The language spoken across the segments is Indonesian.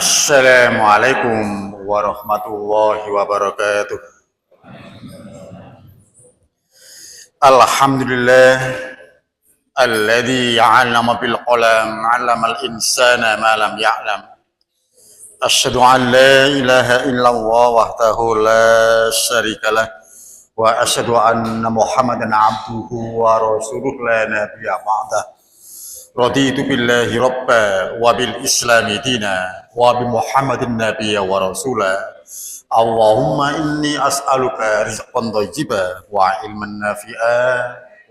Assalamualaikum warahmatullahi wabarakatuh. Alhamdulillah alladzi 'allama bil qalam 'allamal insana ma lam ya'lam. Asyhadu an la ilaha illallah wahdahu la syarikalah wa asyhadu anna Muhammadan 'abduhu wa rasuluhu la nabiyya ba'dah. Raditu billahi rabba wa bil islami dina wa bi Muhammadin nabiyya wa rasula. Allahumma inni as'aluka rizqan thayyiban wa ilman nafi'a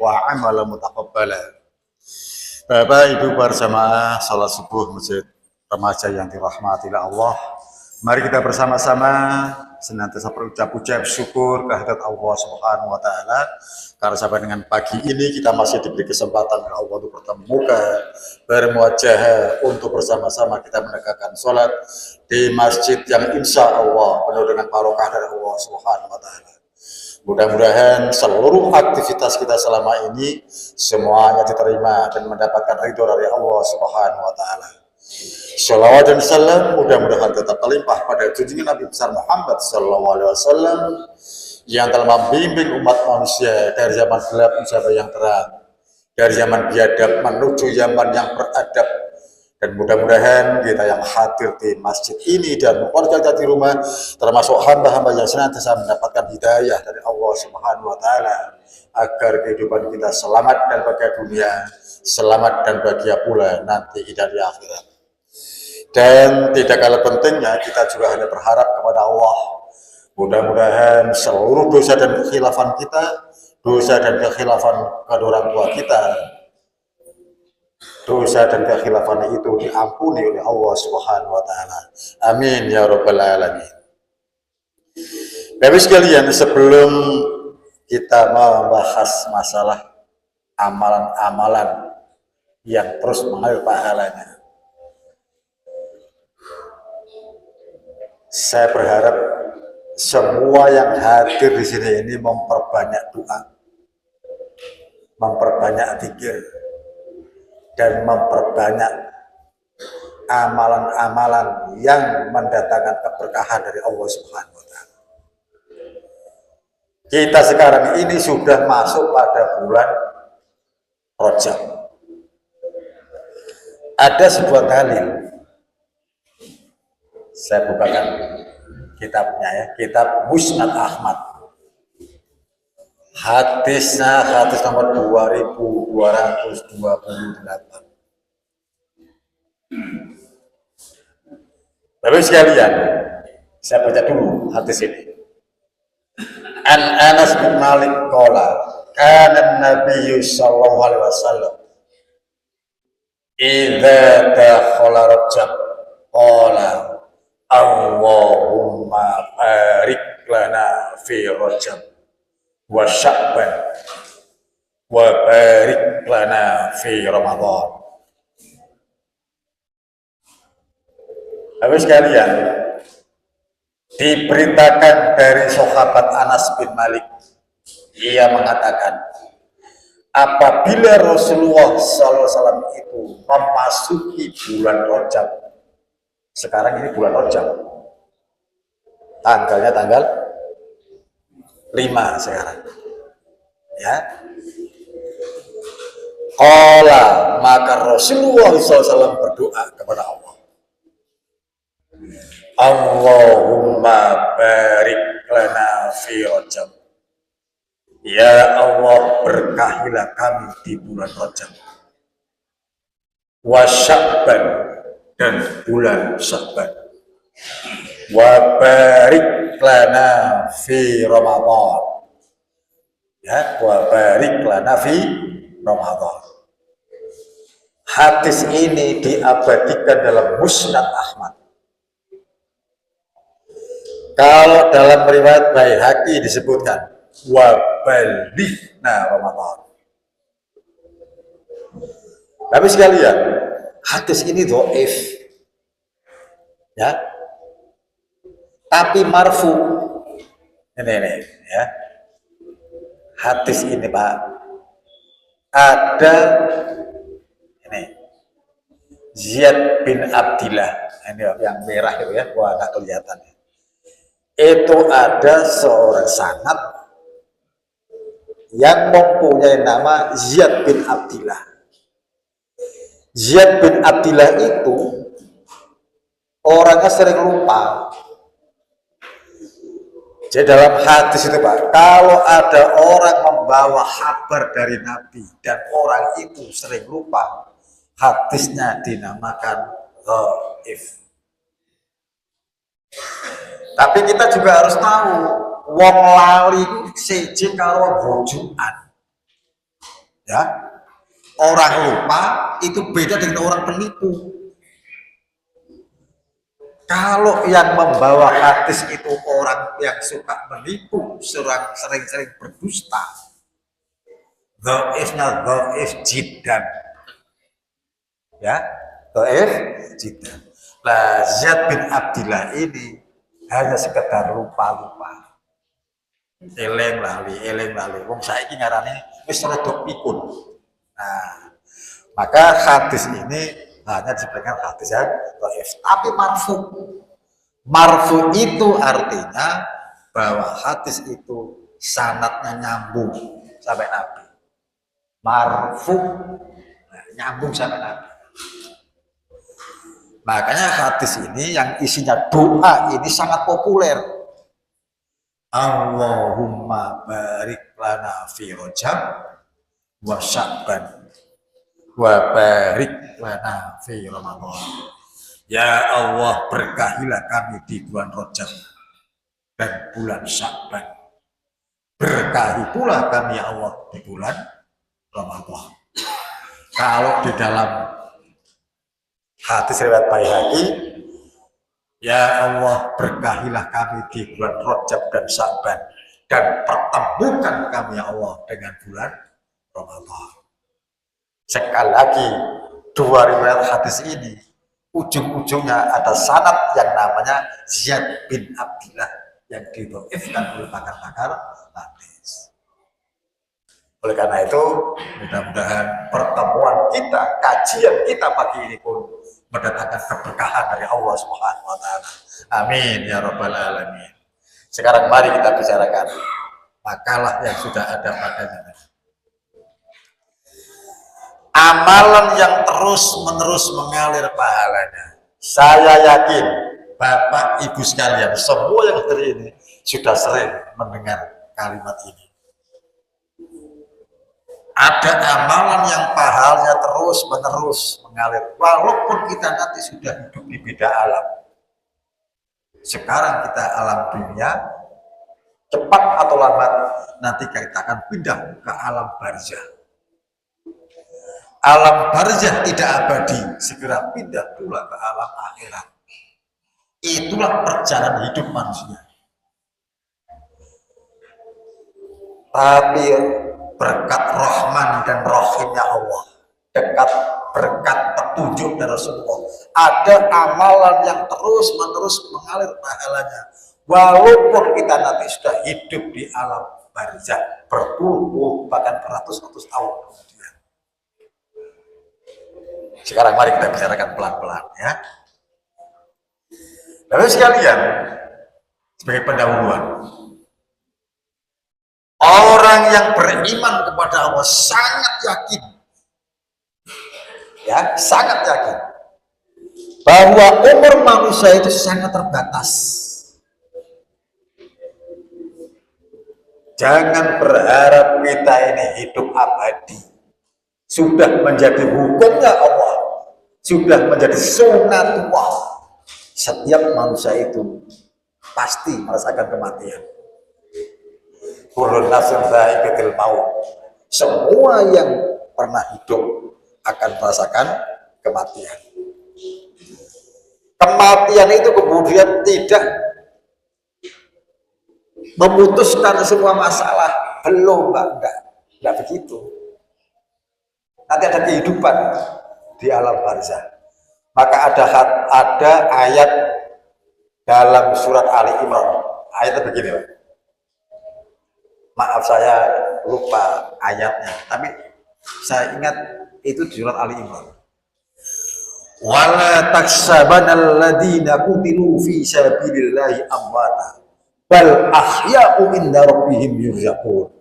wa amalan mutaqabbala. Bapak Ibu bersama salat subuh Masjid Remaja yang dirahmati Allah. Mari kita bersama-sama senantiasa berucap syukur kehadirat Allah Subhanahu wa taala. Karena sampai dengan pagi ini kita masih diberi kesempatan oleh Allah untuk bertemu muka, bermuajah untuk bersama-sama kita menegakkan sholat di masjid yang insya Allah penuh dengan barokah dari Allah Subhanahu wa taala. Mudah-mudahan seluruh aktivitas kita selama ini semuanya diterima dan mendapatkan ridho dari Allah Subhanahu wa taala. Shalawat dan salam mudah-mudahan tetap terlimpah pada junjungan Nabi besar Muhammad sallallahu alaihi wasallam yang telah membimbing umat manusia dari zaman gelap sampai yang terang, dari zaman biadab menuju zaman yang beradab. Dan mudah-mudahan kita yang hadir di masjid ini dan keluarga kita di rumah termasuk hamba-hamba yang senantiasa mendapatkan hidayah dari Allah Subhanahu wa taala agar kehidupan kita selamat dan bahagia dunia, selamat dan bahagia pula nanti di akhirat. Dan tidak kalah pentingnya kita juga hanya berharap kepada Allah. Mudah-mudahan seluruh dosa dan kekhilafan kita, dosa dan kekhilafan kedua orang tua kita, dosa dan kekhilafan itu diampuni oleh Allah Subhanahu wa taala. Amin ya rabbal alamin. Bapak sekalian, sebelum kita membahas masalah amalan-amalan yang terus mengalir pahalanya, saya berharap semua yang hadir di sini ini memperbanyak doa, memperbanyak zikir, dan memperbanyak amalan-amalan yang mendatangkan keberkahan dari Allah Subhanahu wa taala. Kita sekarang ini sudah masuk pada bulan Rajab. Ada sebuah dalil. Saya bukakan kitabnya ya, kitab Musnad Ahmad. Hadisnya hadis nomor 2228. Bapak sekalian, saya baca dulu hadis ini. An Anas bin Malik qala kana Nabi sallallahu alaihi wasallam idza dakhala Rajab qala Allahumma barik lana fi Rajab wa Sya'ban wa barik lana fi Ramadan. Bapak sekalian, diberitakan dari sahabat Anas bin Malik, ia mengatakan apabila Rasulullah SAW itu memasuki bulan Rajab, sekarang ini bulan Rajab, tanggalnya tanggal 5 sekarang ya. Qala, maka Rasulullah SAW berdoa kepada Allah, Allahumma barik lana fi Rajab, ya Allah berkahilah kami di bulan Rajab, wa Sya'ban dan bulan Sya'ban, wa barik lana fi Ramadan, ya, wa barik lana fi Ramadan. Hadis ini diabadikan dalam Musnad Ahmad. Kalau dalam riwayat Baihaqi disebutkan wa balighna Ramadan. Tapi sekalian, hadis ini dhaif. Ya. Tapi marfu. Ini ya. Hadis ini Pak, ada ini Ziyad bin Abdillah. Ini yang merah itu ya, wah nggak kelihatan. Itu ada seorang sanad yang mempunyai nama Ziyad bin Abdillah. Ziyad bin Abdillah itu orangnya sering lupa. Jadi dalam hadis itu Pak, kalau ada orang membawa kabar dari Nabi dan orang itu sering lupa, hadisnya dinamakan dhaif. Tapi kita juga harus tahu, wong lali itu seje karo bojoan. Ya. Orang lupa itu beda dengan orang penipu. Kalau yang membawa hadis itu orang yang suka menipu, sering-sering berdusta, dhaifnya dhaif jiddan. Ya, dhaif jiddan. Nah, Ziyad bin Abdillah ini hanya sekedar lupa-lupa. Eleng lali. Wong saiki ngarane wis rada pikun. Nah, maka hadis ini hanya disebutkan hadis yang dhaif. Tapi marfu. Marfu itu artinya bahwa hadis itu sanadnya nyambung sampai Nabi. Marfu nyambung sampai Nabi. Makanya hadis ini yang isinya doa ini sangat populer. Allahumma barik lana fi Rajab wa Sya'ban wa barik lana fi Ramadan. Ya Allah, berkahilah kami di bulan Rajab dan bulan Sya'ban. Berkahi pula kami ya Allah di bulan Ramadan. Kalau di dalam hadis riwayat Baihaqi, ya Allah, berkahilah kami di bulan Rajab dan Sya'ban dan pertemukan kami ya Allah dengan bulan Ramadan. Sekali lagi, dua riwayat hadis ini ujung-ujungnya ada sanad yang namanya Ziyad bin Abdillah yang didhaifkan oleh pakar-pakar hadis. Oleh karena itu, mudah-mudahan pertemuan kita, kajian kita pagi ini pun mendatangkan keberkahan dari Allah Subhanahu wa taala. Amin ya rabbal alamin. Sekarang mari kita bicarakan makalah yang sudah ada padanya. Amalan yang terus-menerus mengalir pahalanya. Saya yakin Bapak Ibu sekalian, semua yang hadir ini sudah sering mendengar kalimat ini. Ada amalan yang pahalanya terus-menerus mengalir, walaupun kita nanti sudah hidup di beda alam. Sekarang kita alam dunia, cepat atau lambat nanti kita akan pindah ke alam barzah. Alam barzah tidak abadi, segera pindah pula ke alam akhirat. Itulah perjalanan hidup manusia. Tapi berkat Rahman dan Rahimnya Allah, berkat petunjuk dari Rasulullah, ada amalan yang terus-menerus mengalir pahalanya. Walaupun kita nanti sudah hidup di alam barzah berpuluh bahkan beratus-ratus tahun kemudian. Sekarang mari kita bicarakan pelan-pelan ya. Lalu sekalian, sebagai pendahuluan, orang yang beriman kepada Allah sangat yakin, ya sangat yakin bahwa umur manusia itu sangat terbatas. Jangan berharap kita ini hidup abadi. Sudah menjadi hukumnya Allah, sudah menjadi sunnatullah. Setiap manusia itu pasti merasakan kematian. Kullu nafsin dha'iqatul maut. Semua yang pernah hidup akan merasakan kematian. Kematian itu kemudian tidak memutuskan semua masalah. Belum, enggak begitu. Nanti ada kehidupan di alam barzah. Maka ada ayat dalam surat Ali Imran. Ayatnya begini, Pak. Maaf saya lupa ayatnya, tapi saya ingat itu di surat Ali Imran. Wala taksabanal ladina qutilu fi sabilillahi amwata bal ahya'u inda rabbihim yurzaqun.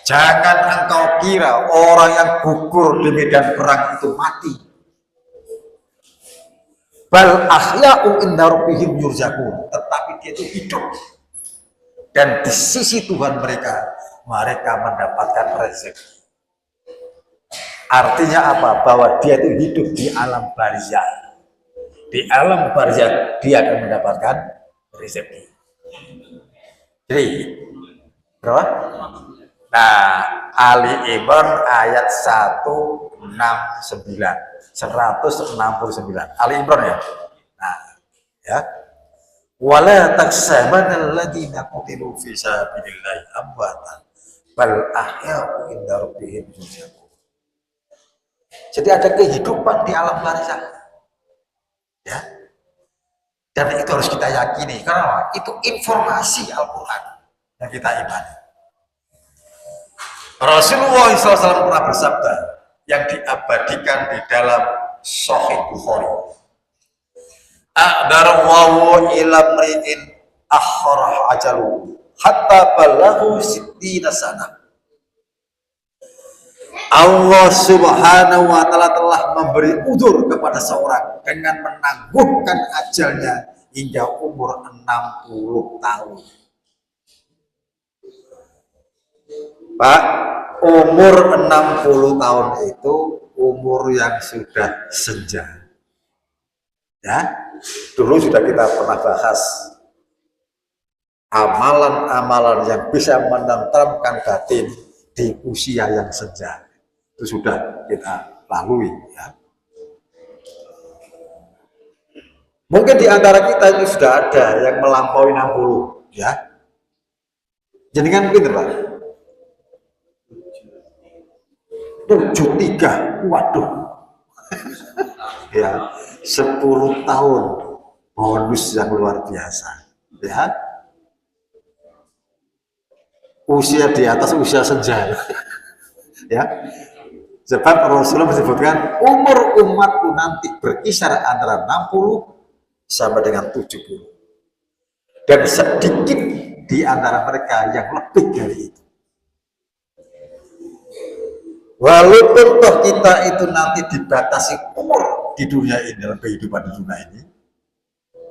Jangan engkau kira orang yang gugur di medan perang itu mati. Bal ahya'u inda rabbihim yurzaqun, tetapi dia itu hidup. Dan di sisi Tuhan mereka mendapatkan rezeki. Artinya apa? Bahwa dia itu hidup di alam barzah. Di alam barzah dia akan mendapatkan rezeki. Jadi, berapa? Nah, Ali Imran ayat 169. Ali Imran ya. Nah, ya. Wala taksabanal ladina qutilu fi sabilillahi amwatan bal ahya'u inda rabbihim yurzaqun. Jadi ada kehidupan di alam barzah. Ya. Dan itu harus kita yakini karena itu informasi Al-Qur'an yang kita imani. Rasulullah SAW pernah bersabda yang diabadikan di dalam Sahih Bukhari. A'darallahu ila mri'in akhara ajalu hatta balaghu sittina sana. Allah Subhanahu wa taala telah memberi udzur kepada seorang dengan menangguhkan ajalnya hingga umur 60 tahun. Pak, umur 60 tahun itu umur yang sudah senja. Ya, dulu sudah kita pernah bahas amalan-amalan yang bisa menenteramkan batin di usia yang senja. Itu sudah kita lalui ya. Mungkin di antara kita ini sudah ada yang melampaui 60 ya. Jadi kan pinter Pak. 73, waduh. Ya, 10 tahun bonus yang luar biasa ya. Usia di atas usia senja ya. Sebab Rasulullah menyebutkan umur umatku nanti berkisar antara 60 sampai dengan 70. Dan sedikit di antara mereka yang lebih dari itu. Walaupun toh kita itu nanti dibatasi umur di dunia ini, dalam kehidupan di dunia ini,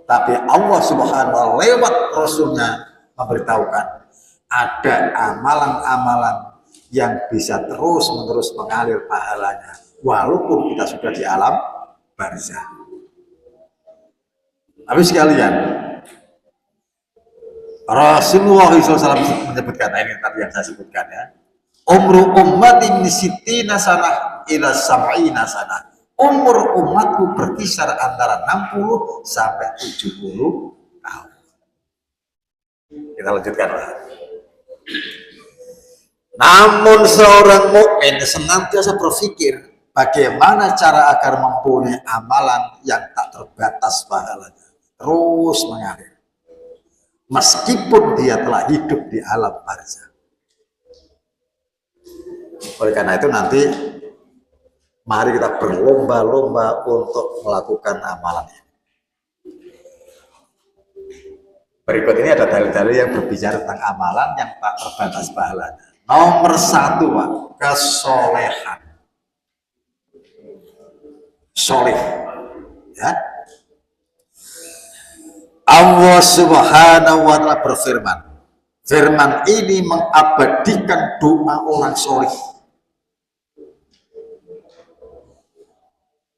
tapi Allah Subhanahu wa taala lewat Rasulnya memberitahukan ada amalan-amalan yang bisa terus-menerus mengalir pahalanya walaupun kita sudah di alam barzah. Tapi sekalian, Rasulullah SAW menyebutkan, ini tadi yang saya sebutkan ya, umru ummati min sittina sanah ila sab'ina sanah. Umur umatku berkisar antara 60 sampai 70 tahun. Kita lanjutkan lah. Namun seorang mukmin senantiasa berpikir bagaimana cara agar mempunyai amalan yang tak terbatas pahalanya, terus mengalir meskipun dia telah hidup di alam barzah. Oleh karena itu nanti mari kita berlomba-lomba untuk melakukan amalan ini. Berikut ini ada dalil-dalil yang berbicara tentang amalan yang tak terbatas pahalanya. Nomor 1, Pak, kesolehan. Soleh. Ya. Allah Subhanahu wa taala berfirman. Firman ini mengabadikan doa orang soleh.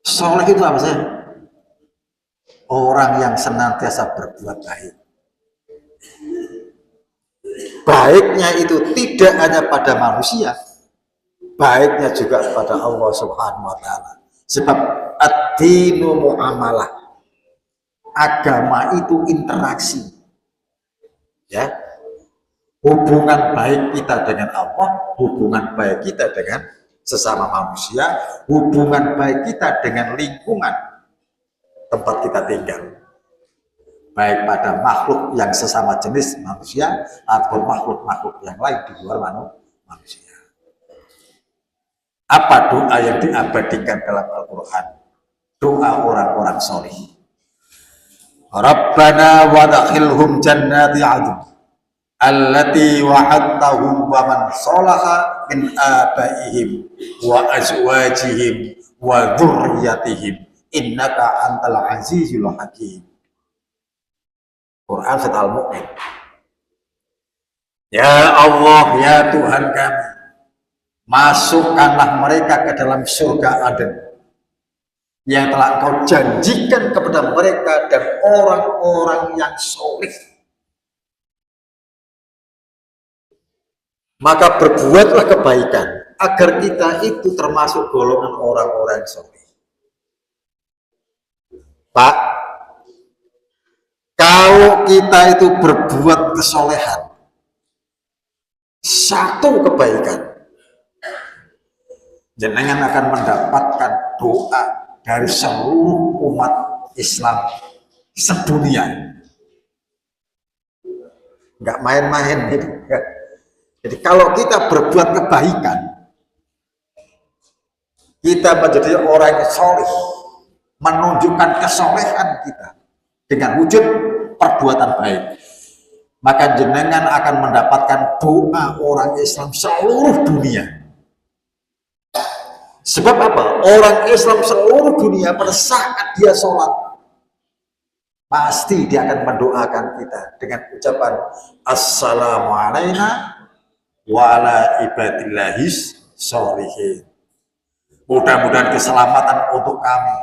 Soleh itu apa sih? Orang yang senantiasa berbuat baik. Baiknya itu tidak hanya pada manusia, baiknya juga pada Allah Subhanahu wa taala. Sebab ad-dinu muamalah. Agama itu interaksi. Ya. Hubungan baik kita dengan Allah, hubungan baik kita dengan sesama manusia, hubungan baik kita dengan lingkungan tempat kita tinggal. Baik pada makhluk yang sesama jenis manusia atau makhluk-makhluk yang lain di luar manusia. Apa doa yang diabadikan dalam Al-Quran? Doa orang-orang soleh. Rabbana wadkhilhum jannati adn allati wa'adtahum wa man salaha min abaihim wa azwajihim wa dzurriyyatihim innaka antal azizul hakim. Quran surat Al-Mu'min. Ya Allah, ya Tuhan kami, masukkanlah mereka ke dalam surga Aden yang telah Engkau janjikan kepada mereka dan orang-orang yang soleh. Maka berbuatlah kebaikan agar kita itu termasuk golongan orang-orang yang soleh. Pak, kalau kita itu berbuat kesolehan, satu kebaikan, jenengan akan mendapatkan doa dari seluruh umat Islam sedunia. Nggak main-main gitu. Jadi kalau kita berbuat kebaikan, kita menjadi orang yang soleh, menunjukkan kesolehan kita dengan wujud perbuatan baik, maka jenengan akan mendapatkan doa orang Islam seluruh dunia. Sebab apa? Orang Islam seluruh dunia pada saat dia sholat, pasti dia akan mendoakan kita dengan ucapan Assalamualaikum wa ala ibadillahis sholihin. Mudah-mudahan keselamatan untuk kami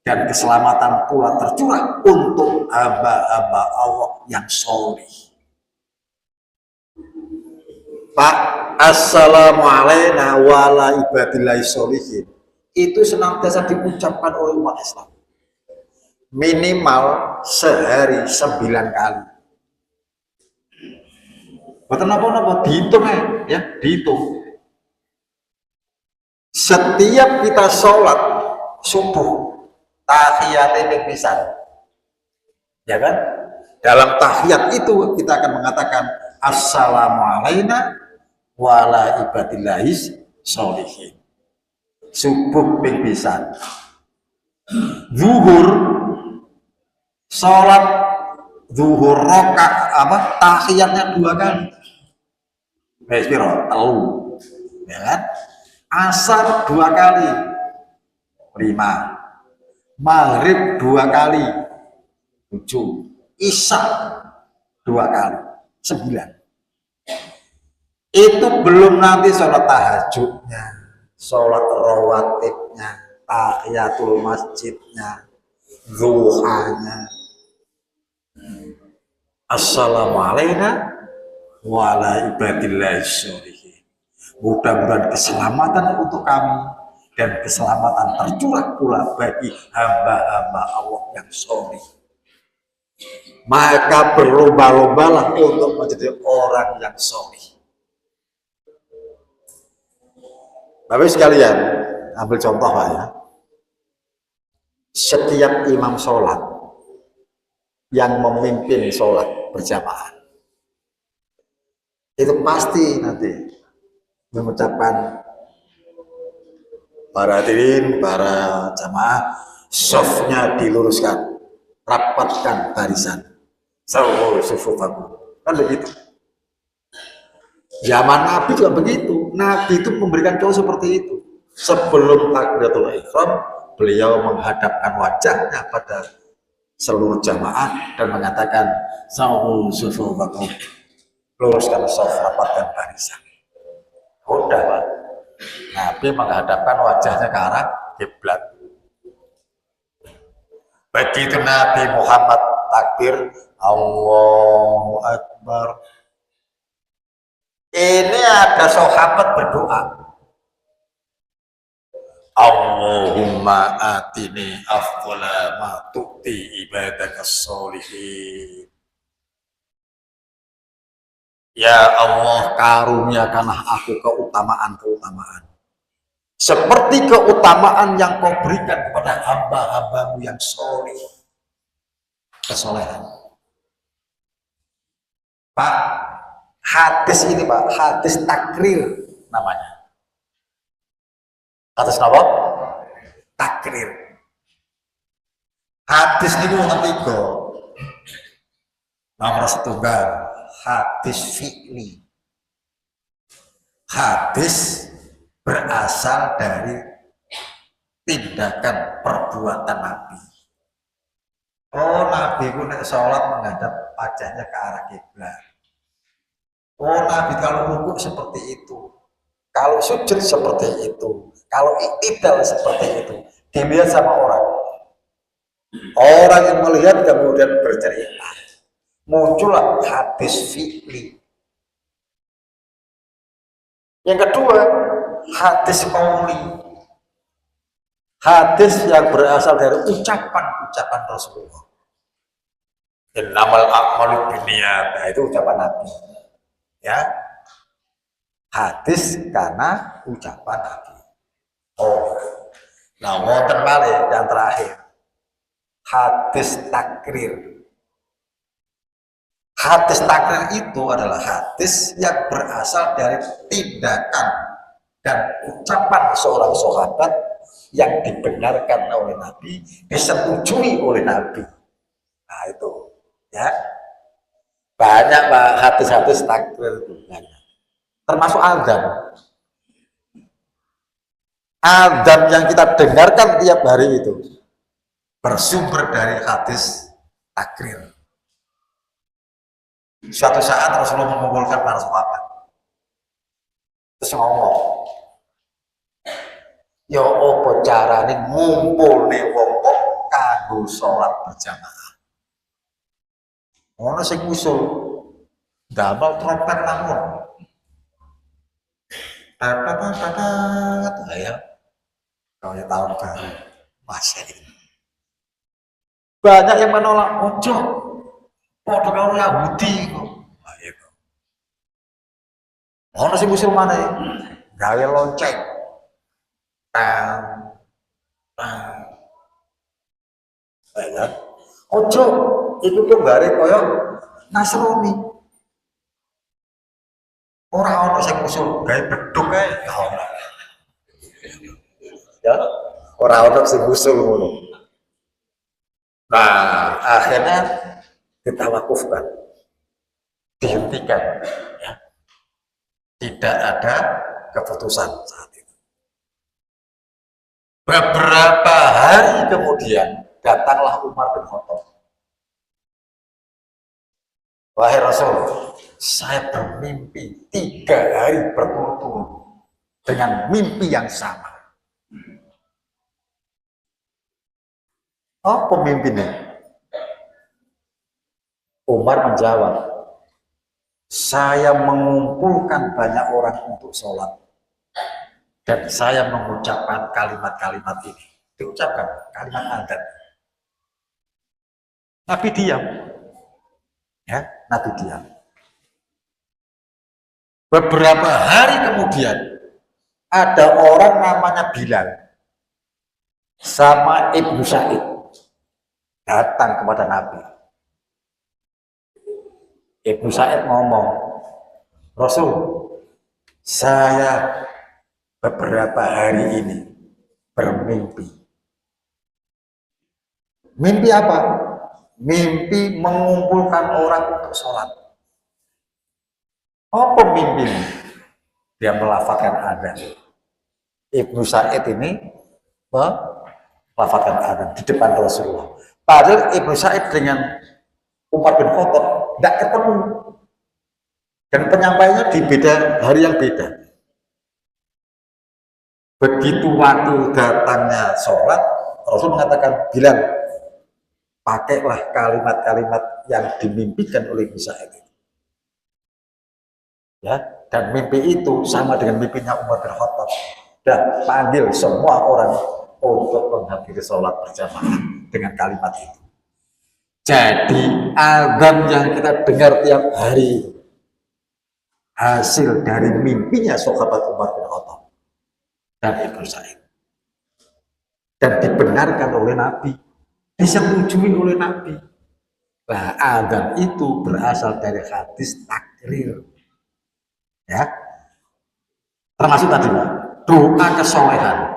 dan keselamatan pula tercurah untuk hamba-hamba Allah yang sholih. Pak, Assalamualaikum wa ala ibadillahis sholihin itu senantiasa diucapkan oleh umat Islam minimal sehari 9 kali. Betul apa-apa, dihitung ya, dihitung. Setiap kita sholat subuh, tahiyatnya pisan, ya kan? Dalam tahiyat itu kita akan mengatakan Assalamualaikum wa ala ibadillahis sholihin. Subuh ping pisan. Zuhur, sholat zuhur rakaat tahiyatnya 2 kali. Wis piro? 3. Ya kan? Asar 2 kali 5, maghrib 2 kali 7, isya 2 kali 9. Itu belum nanti sholat tahajudnya, sholat rawatibnya, tahiyatul masjidnya, duhanya. Assalamualaikum wa ala ibadillahis sholihin. Mudah-mudahan keselamatan untuk kami dan keselamatan tercurah pula bagi hamba-hamba Allah yang sholih. Maka berlomba-lombalah untuk menjadi orang yang sholih. Bapak sekalian, ambil contoh lah ya. Setiap imam sholat yang memimpin sholat berjamaah itu pasti nanti mengucapkan para hadirin, para jamaah, softnya diluruskan, rapatkan barisan, sawu sufufakum, kan begitu. Zaman Nabi juga begitu. Nabi itu memberikan contoh seperti itu. Sebelum takbiratul ihram, beliau menghadapkan wajahnya pada seluruh jamaah dan mengatakan sawu sufufakum, luruskan soft, rapatkan barisan. Udah Pak, Nabi menghadapkan wajahnya ke arah kiblat. Begitu Nabi Muhammad takbir, Allahu Akbar, ini ada sahabat berdoa, Allahumma atini afdhala ma tu'ti ibadakas sholihin. Ya Allah, karuniakanlah aku keutamaan-keutamaan seperti keutamaan yang Kau berikan kepada hamba-hambamu yang sholih. Kesolehan. Pak, hadis ini Pak, hadis takrir namanya. Hadis napa? Takrir. Hadis niku wonten 3. Nomor 1 hadis fi'li. Hadis berasal dari tindakan perbuatan Nabi. Oh, Nabi ku nek sholat menghadap wajahnya ke arah kiblat. Oh, Nabi kalau rukuk seperti itu, kalau sujud seperti itu, kalau iktidal seperti itu. Dilihat sama orang. Orang yang melihat kemudian bercerita. Muncullah hadis fi'li. Yang kedua, hadis qauli. Hadis yang berasal dari ucapan-ucapan Rasulullah. Innamal a'malu binniyat. Nah, itu ucapan Nabi. Ya. Hadis karena ucapan Nabi. Oh. Nah, wonten malih yang terakhir. Hadis takrir. Hadis takrir itu adalah hadis yang berasal dari tindakan dan ucapan seorang sahabat yang dibenarkan oleh Nabi, disetujui oleh Nabi. Nah itu, ya. Banyak Pak hadis-hadis takrir itu. Termasuk azan. Azan yang kita dengarkan tiap hari itu bersumber dari hadis takrir. Suatu saat Rasulullah mengumpulkan para sahabat. Terus ngomong, ya apa carane ngumpulne wong kok kanggo salat berjamaah. Ono sing usul damel trompet lamun. Ya. Kalau tahun baru masih. Banyak yang menolak, ojo. Padha karo Yahudi kok. Nah, itu. Ono sing usul maneh gawe lonceng. Ya. Ojo itu tuh gare kaya Nasrani. Ora ono sing usul gawe beduk kae, ya ora. Ya, ora ono sing usul ngono. Nah, akhirnya kita wakufkan, dihentikan, ya. Tidak ada keputusan saat itu. Beberapa hari kemudian datanglah Umar bin Khattab. Wahai Rasul, saya bermimpi 3 hari berturut-turut dengan mimpi yang sama. Apa mimpinya? Umar menjawab, saya mengumpulkan banyak orang untuk sholat dan saya mengucapkan kalimat-kalimat ini. Diucapkan kalimat adzan. Nabi diam. Ya, Nabi diam. Beberapa hari kemudian ada orang namanya Bilal sama Ibnu Sa'id datang kepada Nabi. Ibnu Sa'id ngomong, Rasul, saya beberapa hari ini bermimpi. Mimpi apa? Mimpi mengumpulkan orang untuk sholat. Apa mimpinya? Dia melafatkan adzan. Ibnu Sa'id ini melafatkan adzan di depan Rasulullah. Padahal Ibnu Sa'id dengan Umar bin Khattab tidak ketemu. Dan penyampaiannya di beda hari yang beda. Begitu waktu datangnya sholat, Rasul mengatakan, Bilal, pakailah kalimat-kalimat yang dimimpikan oleh Ibnu Sa'id. Ya, dan mimpi itu sama dengan mimpinya Umar bin Khattab. Dan panggil semua orang untuk menghadiri sholat berjamaah dengan kalimat itu. Jadi azan yang kita dengar tiap hari hasil dari mimpinya sahabat Umar bin Khattab dan Ibnu Sa'id. Dan dibenarkan oleh Nabi, disetujui oleh Nabi. Nah, azan itu berasal dari hadis takrir. Ya, termasuk tadi doa kesolehan.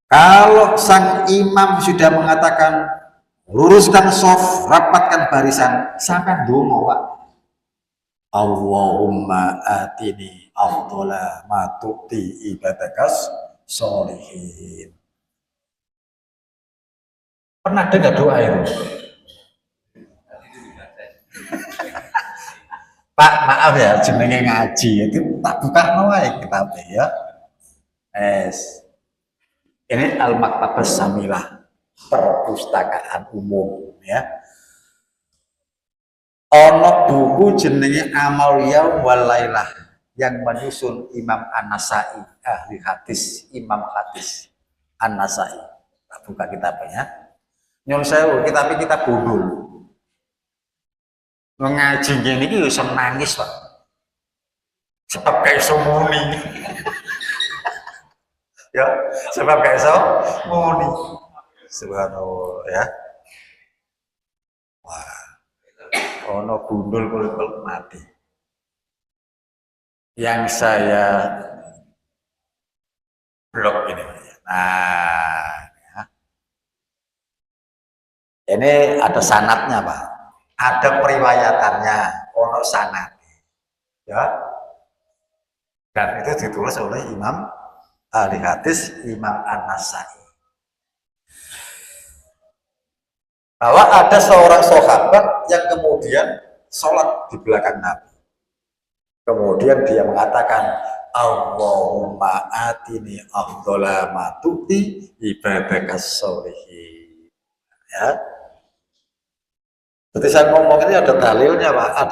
Kalau sang imam sudah mengatakan luruskan shaf, rapatkan barisan, sampai dongo Pak. Allahumma atini afdhala ma tu'ti ibadakas sholihin. Pernah dengar doa itu? Pak, maaf ya, jenenge ngaji itu tak buka wae kitab ya. Ini Al-Maktabah Samilah, perpustakaan umum ya. Ono buku jenenge Amal Yaum wal Lailah yang menyusun Imam An-Nasai, ahli hadis, Imam hadis An-Nasai. Tak buka kitabnya. Nyun sewu, kita gundul. Ngaji gini iki iso nangis, Pak. Sebab gak iso muni. Ya, sebab gak iso muni. Subhanallah ya. Wah. Ono gundul kulit mati. Yang saya blok ini. Nah, ya. Ini ada sanatnya, Pak. Ada periwayatannya, ono sanat. Ya. Dan itu ditulis oleh Imam ahli hadis Imam An-Nasai. Bahwa ada seorang sahabat yang kemudian sholat di belakang Nabi. Kemudian dia mengatakan, Allahumma atini afdhala ma tu'ti ibadakas sholihin. Ya. Seperti saya ngomong ini ada dalilnya, Pak.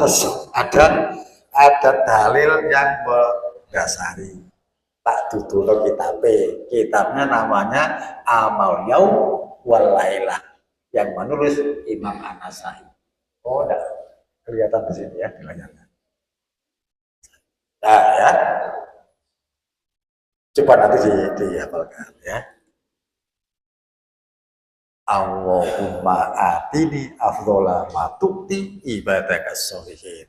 Ada dalil yang mendasari. Tak tutup kitabnya namanya Amal Yaum wal Lailah yang menulis Imam An-Nasai. Oh, enggak kelihatan di sini ya, kelihatan. Nah, ya. Coba nanti dihafalkan ya. Allahumma atini afdhala ma tu'ti ibadakas sholihin.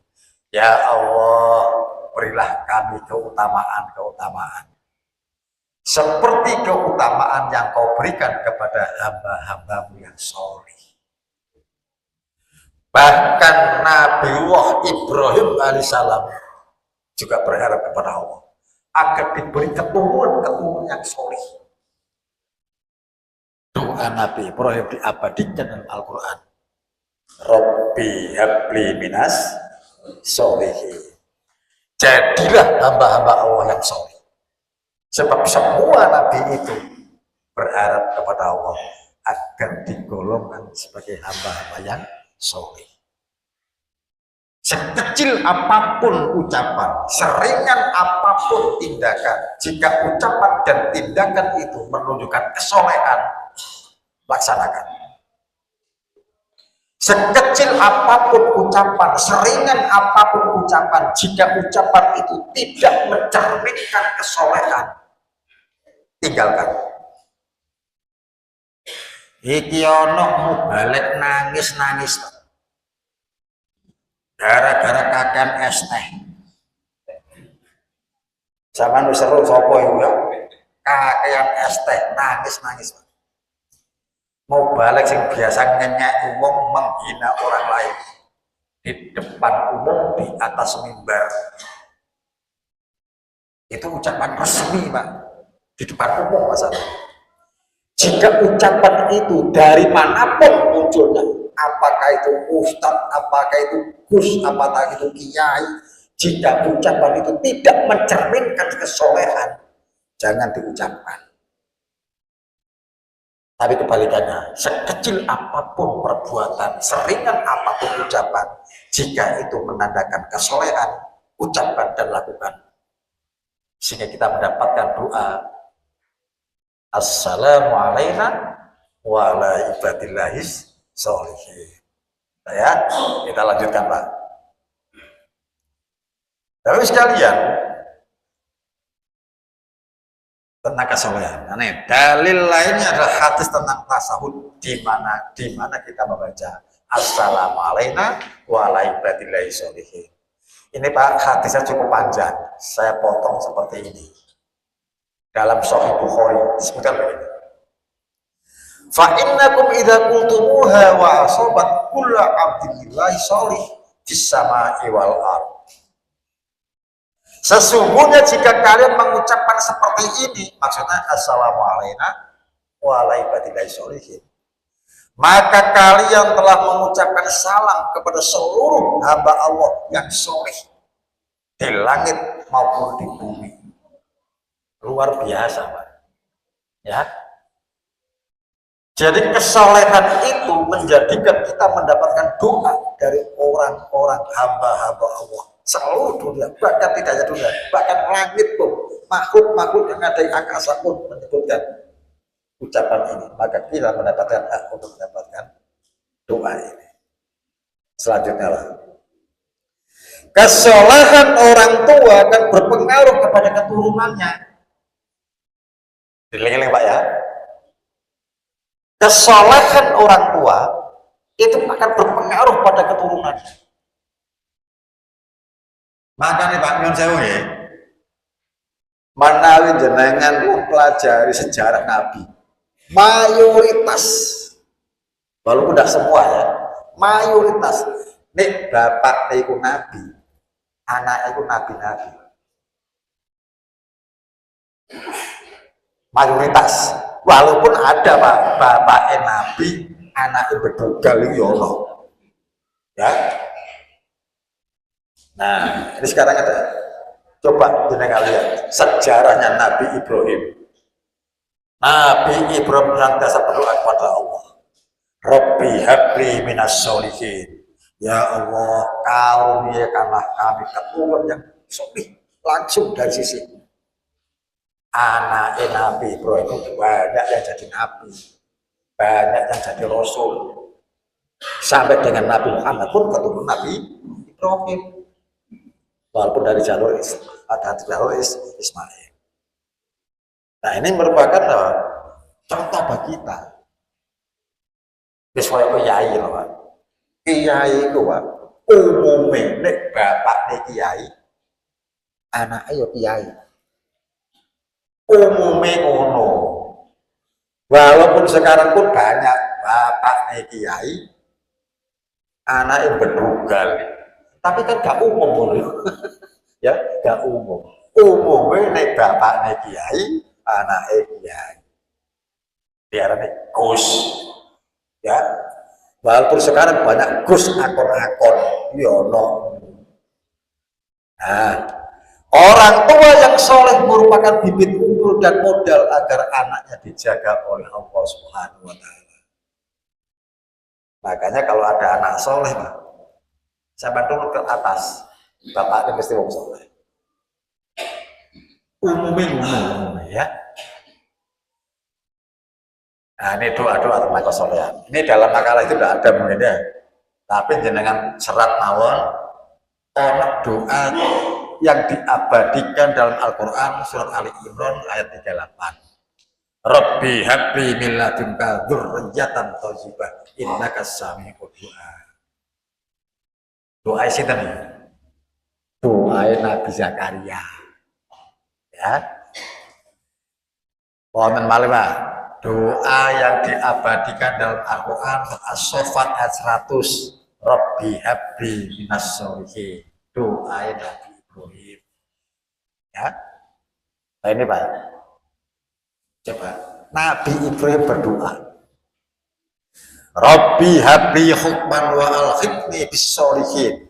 Ya Allah, berilah kami keutamaan seperti keutamaan yang kau berikan kepada hamba-hambamu yang sholih. Bahkan Nabiullah Ibrahim alaihissalam juga berharap kepada Allah agar diberi keturunan yang sholih. Doa Nabi Ibrahim diabadikan dalam Al-Quran. Rabbi habli minas sholihin. Jadilah hamba-hamba Allah yang sholih. Sebab semua Nabi itu berharap kepada Allah agar digolongkan sebagai hamba-hamba yang sholih. Sekecil apapun ucapan, seringan apapun tindakan, jika ucapan dan tindakan itu menunjukkan kesolehan, laksanakan. Sekecil apapun ucapan, seringan apapun ucapan, jika ucapan itu tidak mencerminkan kesolehan, tinggalkan. Iki ono balik nangis gara-gara kakean es teh. Zaman wis seru sapa iku ya? Kakean es teh nangis. Mau balik sing biasa ngenyek wong, menghina orang lain di depan umum, di atas mimbar. Itu ucapan resmi, Pak, di depan umum masalah. Jika ucapan itu dari manapun munculnya, apakah itu ustadz, apakah itu gus, apakah itu kiai, jika ucapan itu tidak mencerminkan kesolehan, jangan diucapkan. Tapi kebalikannya, sekecil apapun perbuatan, seringan apapun ucapan, jika itu menandakan kesolehan, ucapan dan lakukan, sehingga kita mendapatkan doa Assalamualaikum wa ala ibadillahis sholihin. Ya, kita lanjutkan, Pak. Tapi sekalian, tentang kesolehan. Nah, dalil lainnya adalah hadis tentang tasawuf di mana kita membaca Assalamualaikum wa ala ibadillahis sholihin. Ini Pak, hadisnya cukup panjang. Saya potong seperti ini. Dalam Sahih Bukhari disebutkan begini. Fa innakum idza qultumuha wa asabat kullu 'abdillahi sholih fis sama'i wal ardh. Sesungguhnya jika kalian mengucapkan seperti ini, maksudnya assalamualaikum wa alaibadillahi sholihin, maka kalian telah mengucapkan salam kepada seluruh hamba Allah yang soleh di langit maupun di bumi. Luar biasa, Pak. Ya. Jadi kesolehan itu menjadikan kita mendapatkan doa dari orang-orang hamba-hamba Allah seluruh dunia, bahkan tidak hanya dunia, bahkan langit pun, makhluk-makhluk yang ada di angkasa pun menyebutkan ucapan ini, maka kita mendapatkan hak untuk mendapatkan doa ini. Selanjutnya lah, kesolehan orang tua akan berpengaruh kepada keturunannya. Diling-iling Pak ya, kesolehan orang tua itu akan berpengaruh pada keturunannya. Makanya Pak Nyon Sewu ya, menawi jenengan mempelajari sejarah Nabi, mayoritas, walaupun tidak semua ya, mayoritas nek bapak iku nabi, anak iku nabi-nabi. Mayoritas, walaupun ada Pak, bapaknya nabi, anaknya berdugal itu ya Allah. Ya. Nah, ini sekarang ada. Coba jenengan lihat sejarahnya Nabi Ibrahim. Nabi Ibrahim senantiasa berdoa kepada Allah. Rabbi habli minas sholihin. Ya Allah, karuniakanlah kami keturunan yang solih, langsung dari sisi anak Nabi Ibrahim. Banyak yang jadi nabi, banyak yang jadi rasul, sampai dengan Nabi Muhammad pun keturunan Nabi Ibrahim. Walaupun dari jalur Ismail. Nah ini merupakan contoh bagi kita. Misalnya kiai loh Pak. Kiai itu Pak, umumnya nek bapak nek kiai, anak ayo kiai. Umumnya ngono. Walaupun sekarang pun banyak bapak nek kiai, anak yang berdugal. Tapi kan gak umum ya, gak umum. Umumnya nek bapak nek kiai, anak kiai. Diarani Gus. Ya. Walaupun sekarang banyak Gus akon-akon, yono. Nah, orang tua yang soleh merupakan bibit unggul dan modal agar anaknya dijaga oleh Allah Subhanahu wa Ta'ala. Makanya kalau ada anak soleh, Pak, sampai turun ke atas, bapaknya mesti wong soleh. Umumnya ya. Nah ini doa-doa tentang kesolehan. Ini dalam makalah itu tidak ada mungkin ya. Tapi jenengan serat mawon, ono doa yang diabadikan dalam Al-Quran surat Ali Imran ayat 38. Rabbi habli min ladunka dzurriyyatan thayyibah innaka sami'ud du'a. Doa sinten nih? Doa Nabi Zakaria. Ya. Wonten malih Pak. Doa yang diabadikan dalam Al-Qur'an As-Saffat ayat 100. Rabbi habli minas sholihin. Doa Nabi Ibrahim. Ya. Nah ini Pak. Coba Nabi Ibrahim berdoa. Rabbi habli hukman wa alhiqni bis sholihin.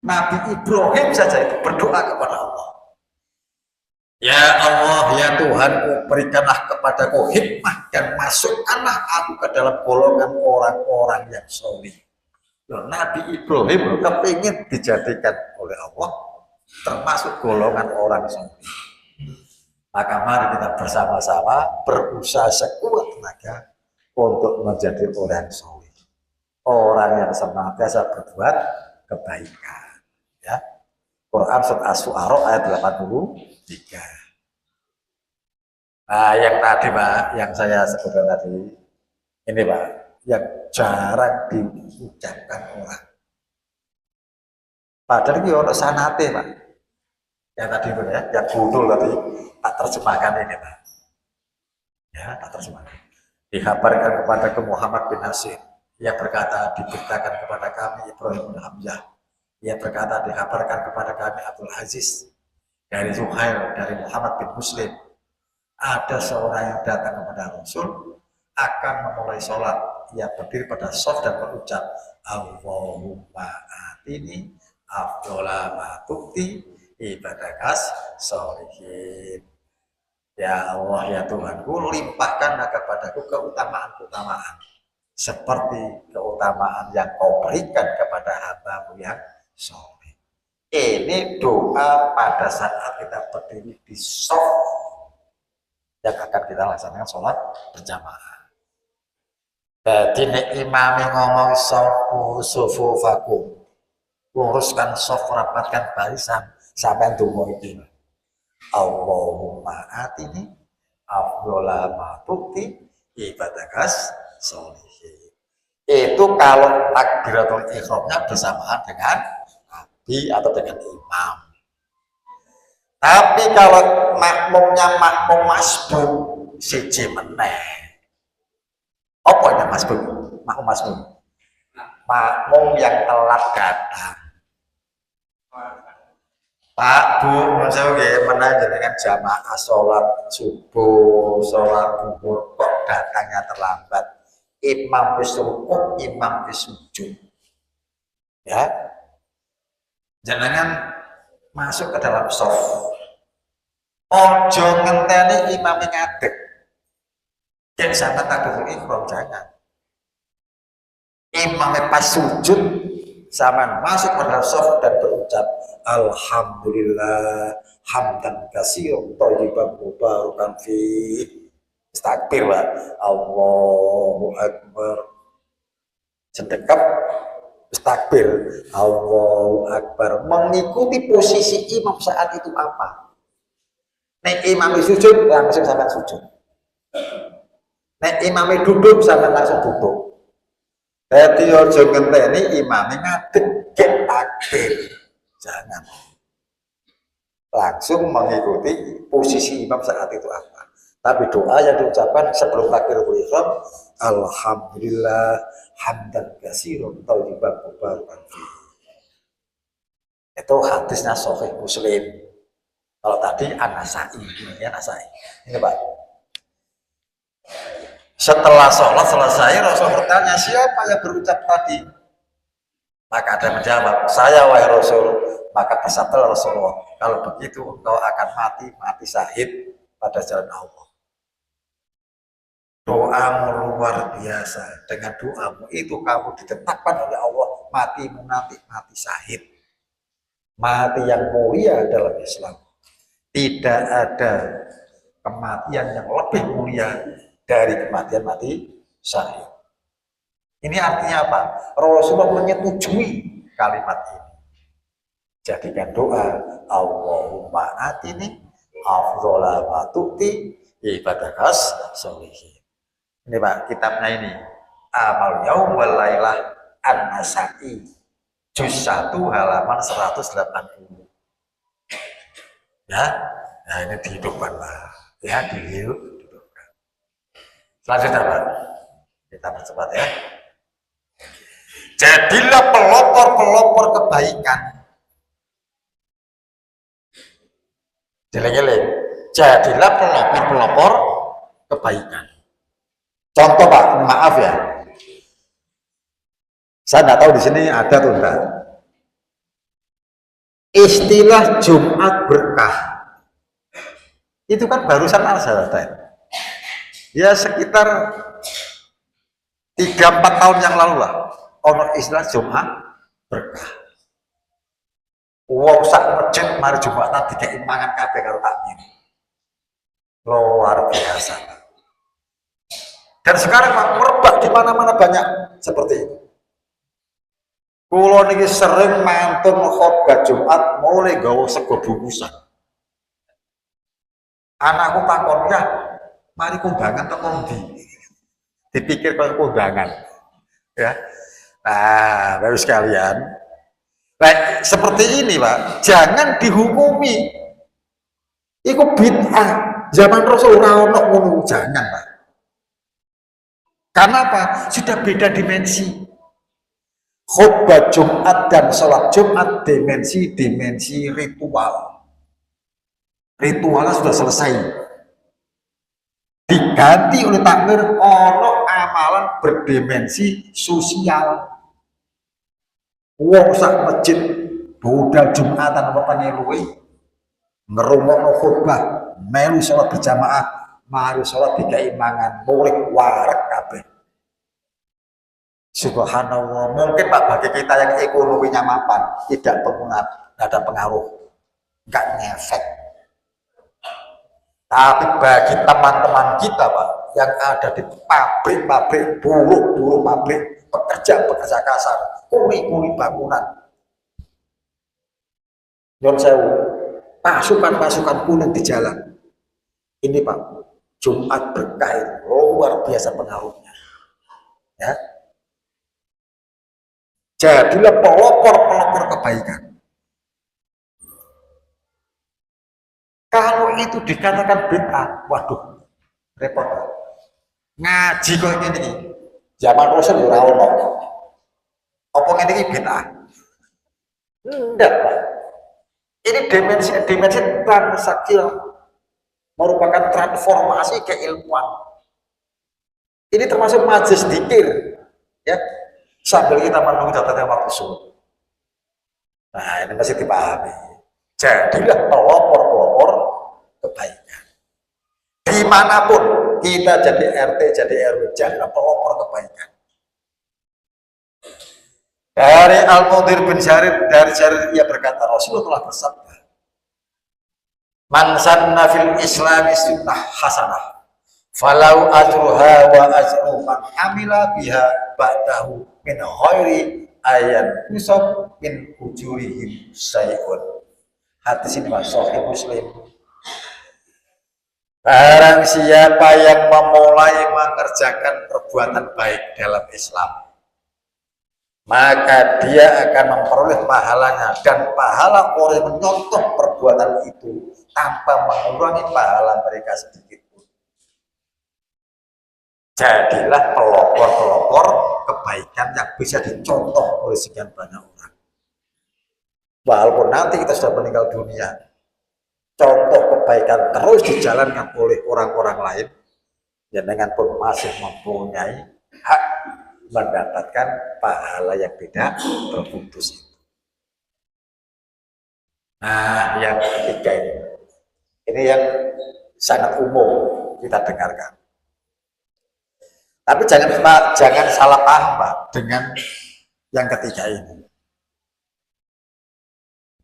Nabi Ibrahim saja itu berdoa kepada Allah. Ya Allah, ya Tuhan, berikanlah kepadaku hikmah dan masukkanlah aku ke dalam golongan orang-orang yang sholih. Nabi Ibrahim kepingin dijadikan oleh Allah termasuk golongan orang sholih. Maka mari kita bersama-sama berusaha sekuat tenaga untuk menjadi orang sholih, orang yang senantiasa berbuat kebaikan. Ya, Quran surat Asy-Syu'ara ayat 83. Nah, yang tadi Pak, yang saya sebutkan tadi, ini Pak, yang jarang diucapkan orang. Padahal ini orang sanate Pak. Yang tadi Pak ya, yang gundul tadi, tak terjemahkan ini Pak. Ya, tak terjemahkan. dikabarkan kepadaku Muhammad bin Nasir. Ia berkata, diberitakan kepada kami Ibrahim bin Hamzah. Ia berkata, dikabarkan kepada kami Abdul Aziz dari Zuhair, dari Muhammad bin Muslim. Ada seorang yang datang kepada Rasul akan memulai sholat. Ia berdiri pada shaf dan berucap, Allahumma atini afdola ma tukti ibadakas sholihin. Ya Allah, ya Tuhanku, limpahkanlah kepadaku keutamaan-keutamaan seperti keutamaan yang kau berikan kepada hambamu yang soleh. Ini doa pada saat kita berdiri di shaf yang akan kita laksanakan sholat berjamaah. Jadi nek imam ngomong sufu vakum, luruskan shaf, rapatkan barisan sampai tunggu ini. Allahumma atini afdola ma tukti ibadakas sholihin. Itu kalau takbiratul ihramnya bersamaan dengan nabi atau dengan imam. Tapi kalau makmumnya makmum masbuk siji meneh. Apa itu masbuk? Makmum masbuk. Makmum yang telat datang. Pak, Bu, saya gimana dengan jamaah sholat subuh, sholat duhur, kok datangnya terlambat? Imam wis rukuk, imam wis sujud. Ya, jangan masuk ke dalam shaf. Ojo ngenteni imam ngadeg. Yang sama takbiratul ihram jangan. Imamnya pas sujud, sama masuk pada shaf dan berucap Alhamdulillah hamdan katsiran thayyiban mubarakan fi. Takbir, Pak. Allahu Akbar. Sedekap takbir. Allahu Akbar. Mengikuti posisi imam saat itu apa? Nek imam sujud langsung sampai sujud. Nek imam duduk sampai langsung duduk. Jadi ojo ngenteni imamnya ngadeg takbir. Jangan. Langsung mengikuti posisi imam saat itu apa. Tapi doa yang diucapkan sebelum takbiratul ihram, Alhamdulillah hamdan katsiran thayyiban mubarakan fi. Itu hadisnya Sahih Muslim. Kalau tadi An-Nasai, ya Nasai. Ini Pak. Setelah sholat selesai, Rasul bertanya, siapa yang berucap tadi? Maka ada yang menjawab, saya wahai Rasul. Maka bersabda Rasulullah, kalau begitu engkau akan mati syahid pada jalan Allah. Doamu luar biasa. Dengan doamu itu kamu ditetapkan oleh Allah, matimu nanti mati syahid. Mati yang mulia dalam Islam. Tidak ada kematian yang lebih mulia dari kematian mati syahid. Ini artinya apa? Rasulullah menyetujui kalimat ini. Jadikan doa Allahumma atini afdhola ma tukti ibadakas sholihin. Ini Pak, kitabnya ini Amal Yaum wal Lailah An-Nasai juz 1 halaman 180. Ya, nah ini dihidupkan lah. Ya, dihidupkan. Selanjutnya Pak, kita percepat ya. Jadilah pelopor-pelopor kebaikan. Jeleng-jeleng. Jadilah pelopor-pelopor kebaikan. Contoh Pak, maaf ya. Saya nggak tahu di sini ada atau enggak. Istilah Jumat berkah. Itu kan barusan ada. Ya sekitar 3-4 tahun yang lalu lah. Ono istilah Jumat berkah. Wong sak masjid mari Jumatan dikei mangan kabeh karo takmir. Luar biasa. Dan sekarang Pak merebak di mana-mana banyak seperti itu. Kulo niki sering mantun khotbah Jumat mulai gawa sego bungkusan. Anakku takon, "Ya, mari kondangan teko ndi?" Dipikir kok kondangan. Ya. Nah, Bapak sekalian, nah, seperti ini Pak, jangan dihukumi. Iku bid'ah. Zaman Rasul ora ono ngono, jangan Pak. Karena apa? Sudah beda dimensi. Khutbah Jumat dan sholat Jumat dimensi ritual. Ritualnya sudah selesai. Diganti oleh takmir ono amalan berdimensi sosial. Wong sak masjid budal Jumatan wetenge luwe ngrungokno khutbah, melu sholat berjamaah, mari sholat dikai mangan, mulih wareg kabeh. Subhanallah, mungkin Pak bagi kita yang ekonominya mapan tidak ada pengaruh, nggak ngefek. Tapi bagi teman-teman kita Pak yang ada di pabrik-pabrik, buruh-buruh pabrik, pekerja-pekerja kasar, kuli-kuli bangunan, nyon sewu, pasukan-pasukan kuning di jalan. Ini Pak, Jumat berkah luar biasa pengaruhnya. Ya. Jadilah pelopor kebaikan. Kalau itu dikatakan bid'ah, waduh, repot. Ngaji kok ini, zaman Rasul ora ono. Apa ngene iki bid'ah? Enggak, Pak. Ini dimensi transaksional, merupakan transformasi keilmuan. Ini termasuk majelis dzikir, ya. Sambil kita menunggu datangnya waktu subuh. Nah, ini masih dipahami. Jadilah pelopor kebaikan. Dimanapun kita jadi RT, jadi RW, jadilah pelopor kebaikan. Dari Al-Mudhir bin Syarif, dari Syarif ia berkata, Rasulullah bersabda, Man sanna fil islami sunnah hasanah, falau ajruha wa ajru man amila biha ba'dahu min khairi ayat nisab min ujurihim syai'un. Hadis ini Sahih Muslim. Barang siapa yang memulai mengerjakan perbuatan baik dalam Islam, maka dia akan memperoleh pahalanya, dan pahala orang yang menyontoh perbuatan itu tanpa mengurangi pahala mereka sedikit pun. Jadilah pelopor kebaikan yang bisa dicontoh oleh sekian banyak orang. Walaupun nanti kita sudah meninggal dunia, contoh kebaikan terus dijalankan oleh orang-orang lain, jenengan pun masih mempunyai hak mendapatkan pahala yang tidak terputus itu. Nah, yang ketiga ini yang sangat umum kita dengarkan. Tapi jangan salah paham Pak dengan yang ketiga ini.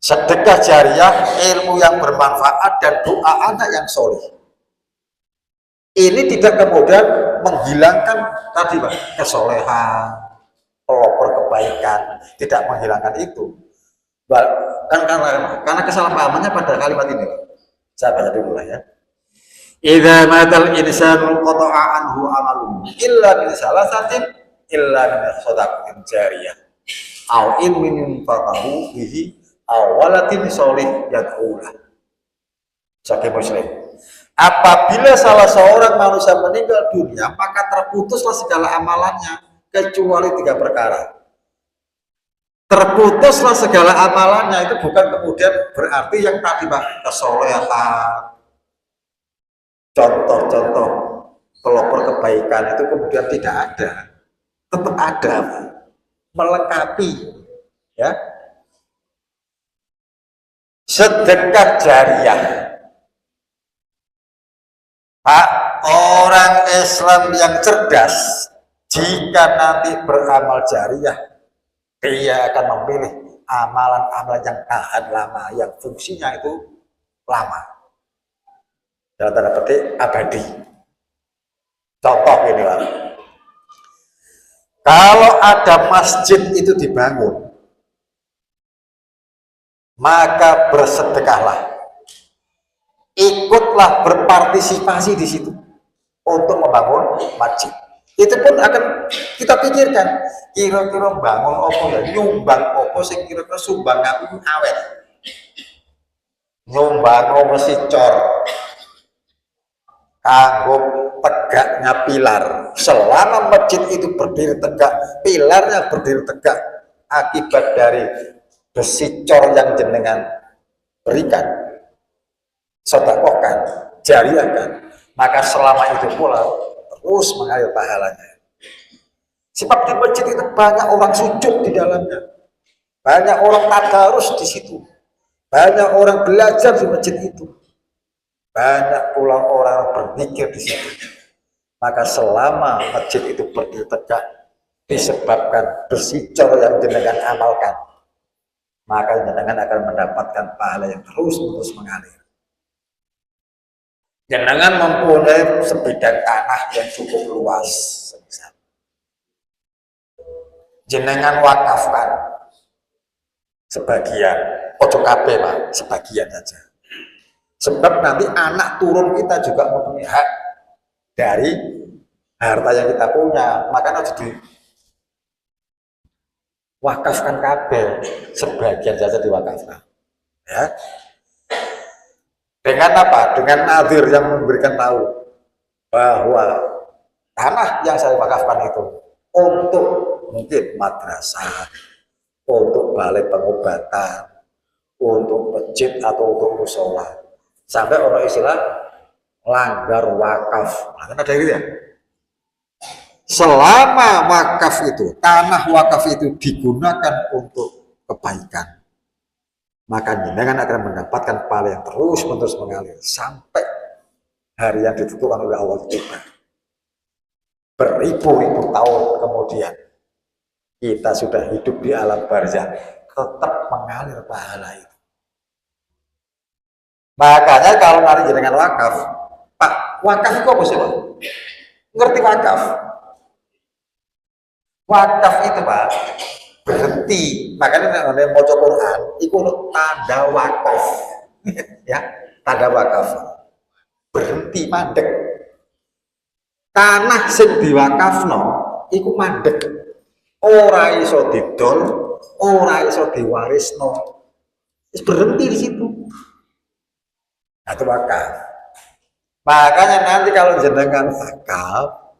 Sedekah jariah, ilmu yang bermanfaat, dan doa anak yang soleh. Ini tidak kemudian menghilangkan tadi Pak, kesolehan, pelopor kebaikan, tidak menghilangkan itu. Karena kesalahpahamannya pada kalimat ini. Saya baca dulu lah ya. Idza matal insanu qata'a anhu amaluhu illa min salasatin illa min shadaqatin jariyah aw ilmin yunfa'u bihi aw waladin sholih yad'ulah. Sahih Muslim. Apabila salah seorang manusia meninggal dunia, maka terputuslah segala amalannya kecuali 3 perkara. Terputuslah segala amalannya itu bukan kemudian berarti yang tadi Pak, kesolehan, contoh-contoh pelopor kebaikan itu kemudian tidak ada, tetap ada, melengkapi, ya. Sedekah jariah, Pak, orang Islam yang cerdas jika nanti beramal jariah, dia akan memilih amalan-amalan yang tahan lama, yang fungsinya itu lama. Dalam tanda petik abadi. Contoh ini Pak. Kalau ada masjid itu dibangun, maka bersedekahlah. Ikutlah berpartisipasi di situ untuk membangun masjid. Itu pun akan kita pikirkan, kira-kira bangun apa ya, nyumbang apa sing kira-kira sumbang aku awet. Nyumbang apa sih cor. kanggo tegaknya pilar. Selama masjid itu berdiri tegak, pilarnya berdiri tegak akibat dari besi cor yang jenengan berikan, sedekahkan, jariahkan, maka selama itu pula terus mengalir pahalanya. Sebab di masjid itu banyak orang sujud di dalamnya, banyak orang tadarus di situ, banyak orang belajar di masjid itu, banyak pula orang berzikir di situ. Maka selama masjid itu berdiri tegak disebabkan bersicor yang jenengan amalkan, maka jenengan akan mendapatkan pahala yang terus mengalir. Jenengan mempunyai sebidang tanah yang cukup luas, jenengan wakafkan sebagian, ojo kabeh Pak, sebagian saja. Sebab nanti anak turun kita juga mempunyai hak dari harta yang kita punya, maka harus diwakafkan kabeh, sebagian saja diwakafkan. Ya. Dengan apa? Dengan nazir yang memberikan tahu bahwa tanah yang saya wakafkan itu untuk mungkin madrasah, untuk balai pengobatan, untuk masjid atau untuk musola. Sampai orang istilah langgar wakaf. Nah, kan ada gitu ya. Selama wakaf itu, tanah wakaf itu digunakan untuk kebaikan, maka jenengan akan mendapatkan pahala yang terus mengalir sampai hari yang ditentukan oleh Allah kita. Beribu-ribu tahun kemudian kita sudah hidup di alam barzah, tetap mengalir pahala itu. Makanya kalau nanti jenengan wakaf, Pak, wakaf itu apa sih Pak? Ngerti wakaf? Wakaf itu Pak, berhenti. Makanya ada yang mau Quran, itu tanda wakaf. Ya, tanda wakaf. Berhenti, mandek. Tanah sing diwakafno, iku mandek. Ora iso didol, ora iso diwarisno. Berhenti di situ. Nah, itu wakaf. Makanya nanti kalau jenengan wakaf,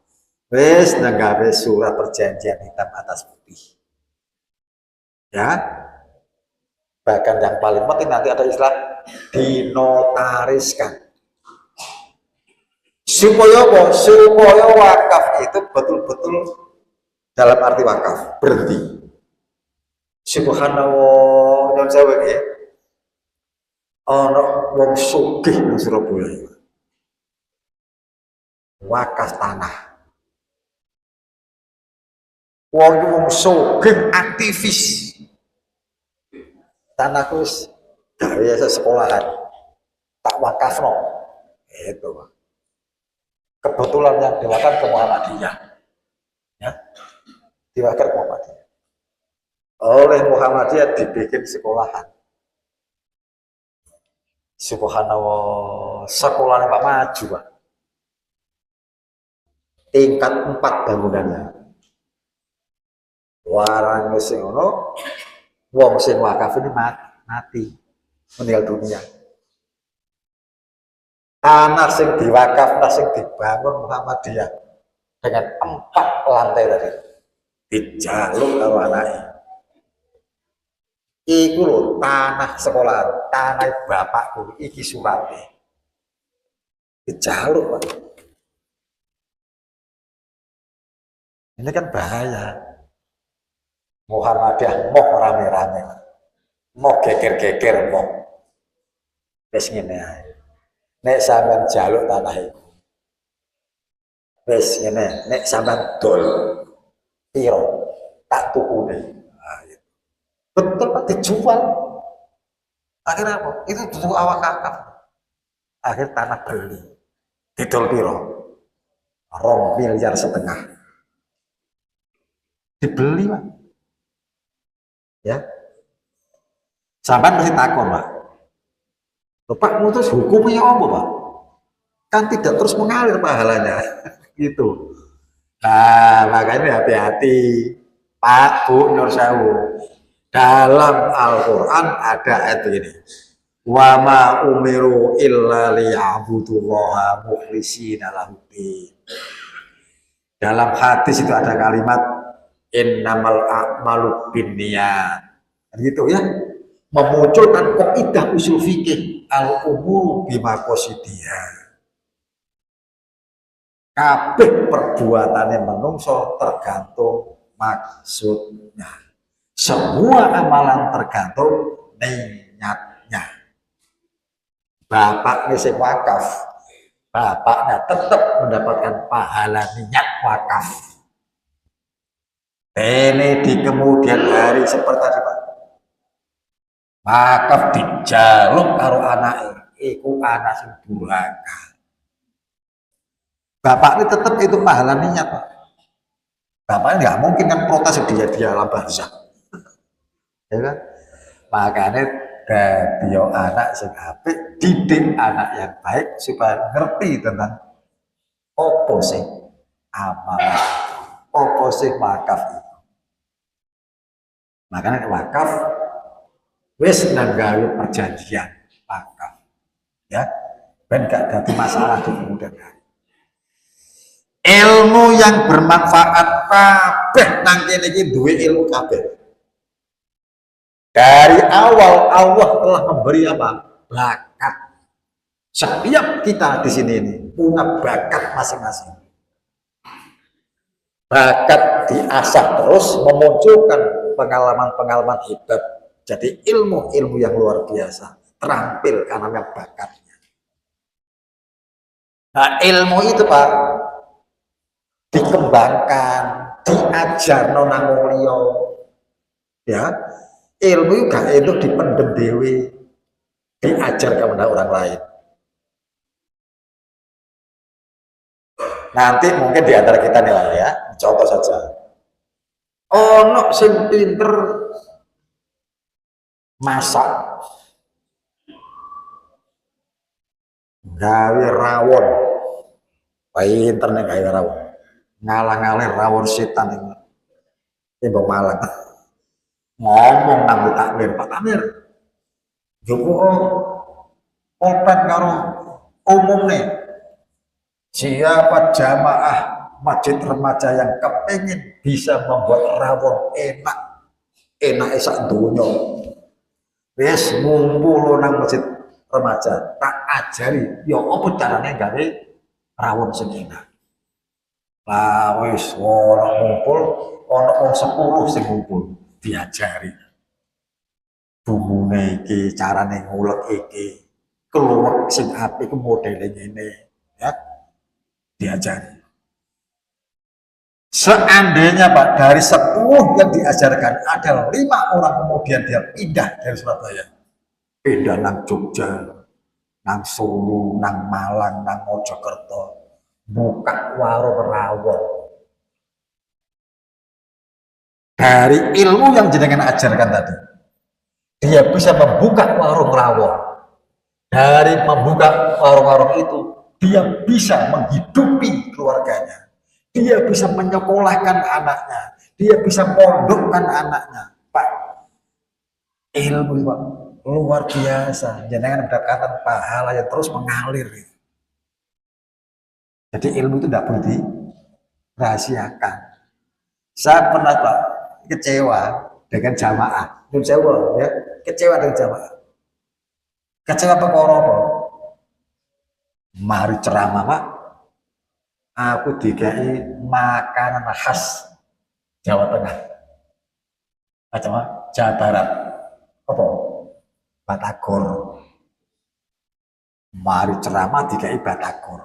wis nanggawe surat perjanjian hitam atas putih. Ya. Bahkan yang paling penting nanti ada istilah dinotariskan. Supaya apa? Supaya wakaf itu betul-betul dalam arti wakaf, berhenti. Subhanallah, nyon sewu ya. Ana wong sugih nang Surabaya. Wakaf tanah. Wong sugih aktivis. Tanahku wis gawe sekolahan. Tak wakafno. Itu, Pak. Kebetulan yang diwakaf ke Muhammadiyah. Ya. Diwakaf ke Muhammadiyah. Oleh Muhammadiyah dibikin sekolahan. Subhanallah, sekolahnya Pak maju Pak. Tingkat 4 bangunannya. Warang sing ono, wong sing wakaf ini mati, meninggal dunia. Tanah sing diwakaf, sing dibangun Muhammadiyah dengan 4 lantai tadi, dijaluk karo anaknya. Iku lho tanah sekolah, tanah bapakku, iki surate. Dijaluk Pak. Ini kan bahaya. Muhammadiyah moh rame-rame, moh geger-geger moh. Wis ngene ae. Nek sampean jaluk tanah iku. Wis ngene, nek sampean dol piro tak tukune. Betul Pak, dijual. Akhirnya apa? Itu duduk awak kakak. Akhir tanah beli. Didol piro? 2,5 miliar. Dibeli Pak. Ya. Sampai masih takut Pak. Loh, Pak, mutus hukumnya apa Pak? Kan tidak terus mengalir pahalanya. Gitu. Nah, makanya hati-hati. Pak, Bu, Nur Sewu. Dalam Al-Quran ada ayat begini. Wa ma umiru illa liya'budullaha mukhlishina lahuddin. Dalam hadis itu ada kalimat innamal a'malu binniyat. Gitu ya. Memunculkan kaidah usul fikih al umuru bima qasidiha. Kabeh perbuatane menungso tergantung maksudnya. Semua amalan tergantung niatnya. Bapaknya sing wakaf, bapaknya tetap mendapatkan pahala niat wakaf. Ini di kemudian hari seperti tadi Pak. Wakaf dijaluk karo anake, iku anak sing durhaka. Bapak ini tetap itu pahala niat Pak. Bapaknya nggak mungkin kan protes dia alam barzah. Ya kan? Makanya dia anak sing apik, didik anak yang baik supaya ngerti tentang opo sing amalan, opo sing wakaf itu. Makanya wakaf wis nanggawi perjanjian wakaf. Ya, ben gak dadi masalah di kemudian hari. Ilmu yang bermanfaat kabeh nang kene iki duwe ilmu kabeh. Dari awal Allah telah memberi apa? Bakat. Setiap kita di sini ini punya bakat masing-masing. Bakat diasah terus memunculkan pengalaman-pengalaman hebat. Jadi ilmu-ilmu yang luar biasa terampil karena bakatnya. Nah ilmu itu Pak dikembangkan, diajar nang liya. Ya, ilmu gak itu dipendem dewe, diajar kepada orang lain. Nanti mungkin di antara kita nih lah ya, contoh saja. Ono sing pinter masak, gawe rawon, pinter nih gawe rawon, ngalang-ngalir rawon setan ini Mbok Malang. Ngomong nang takmir, Pak Takmir. Joko polpet karo umum nih. Siapa jamaah masjid remaja yang kepingin bisa membuat rawon enak sak donya. Wis ngumpul nang masjid remaja, tak ajari ya apa carane gawe rawon sing enak. Lah wis ora ngumpul, ana wong 10 sing ngumpul. Diajari bumbune iki, carane ngulek iki, keluwek sing apik ku modele ngene, ya. Diajari. Seandainya Pak dari 10 yang diajarkan ada 5 orang kemudian dia pindah dari Surabaya, pindah nang Jogja, nang Solo, nang Malang, nang Mojokerto, buka warung rawon. Dari ilmu yang jenengan ajarkan tadi, dia bisa membuka warung rawon. Dari membuka warung-warung itu, dia bisa menghidupi keluarganya. Dia bisa menyekolahkan anaknya. Dia bisa pondokkan anaknya. Pak, ilmu Pak, luar biasa. Jenengan mendapatkan pahala yang terus mengalir. Jadi ilmu itu tidak boleh dirahasiakan. Saya pernah Pak, kecewa dengan jamaah. Ya, kecewa dengan jamaah. Kecewa perkara apa? Mari ceramah Pak, aku dikai makanan khas Jawa Tengah. Macam Jawa Barat. Apa? Batagor. Mari ceramah dikai Batagor.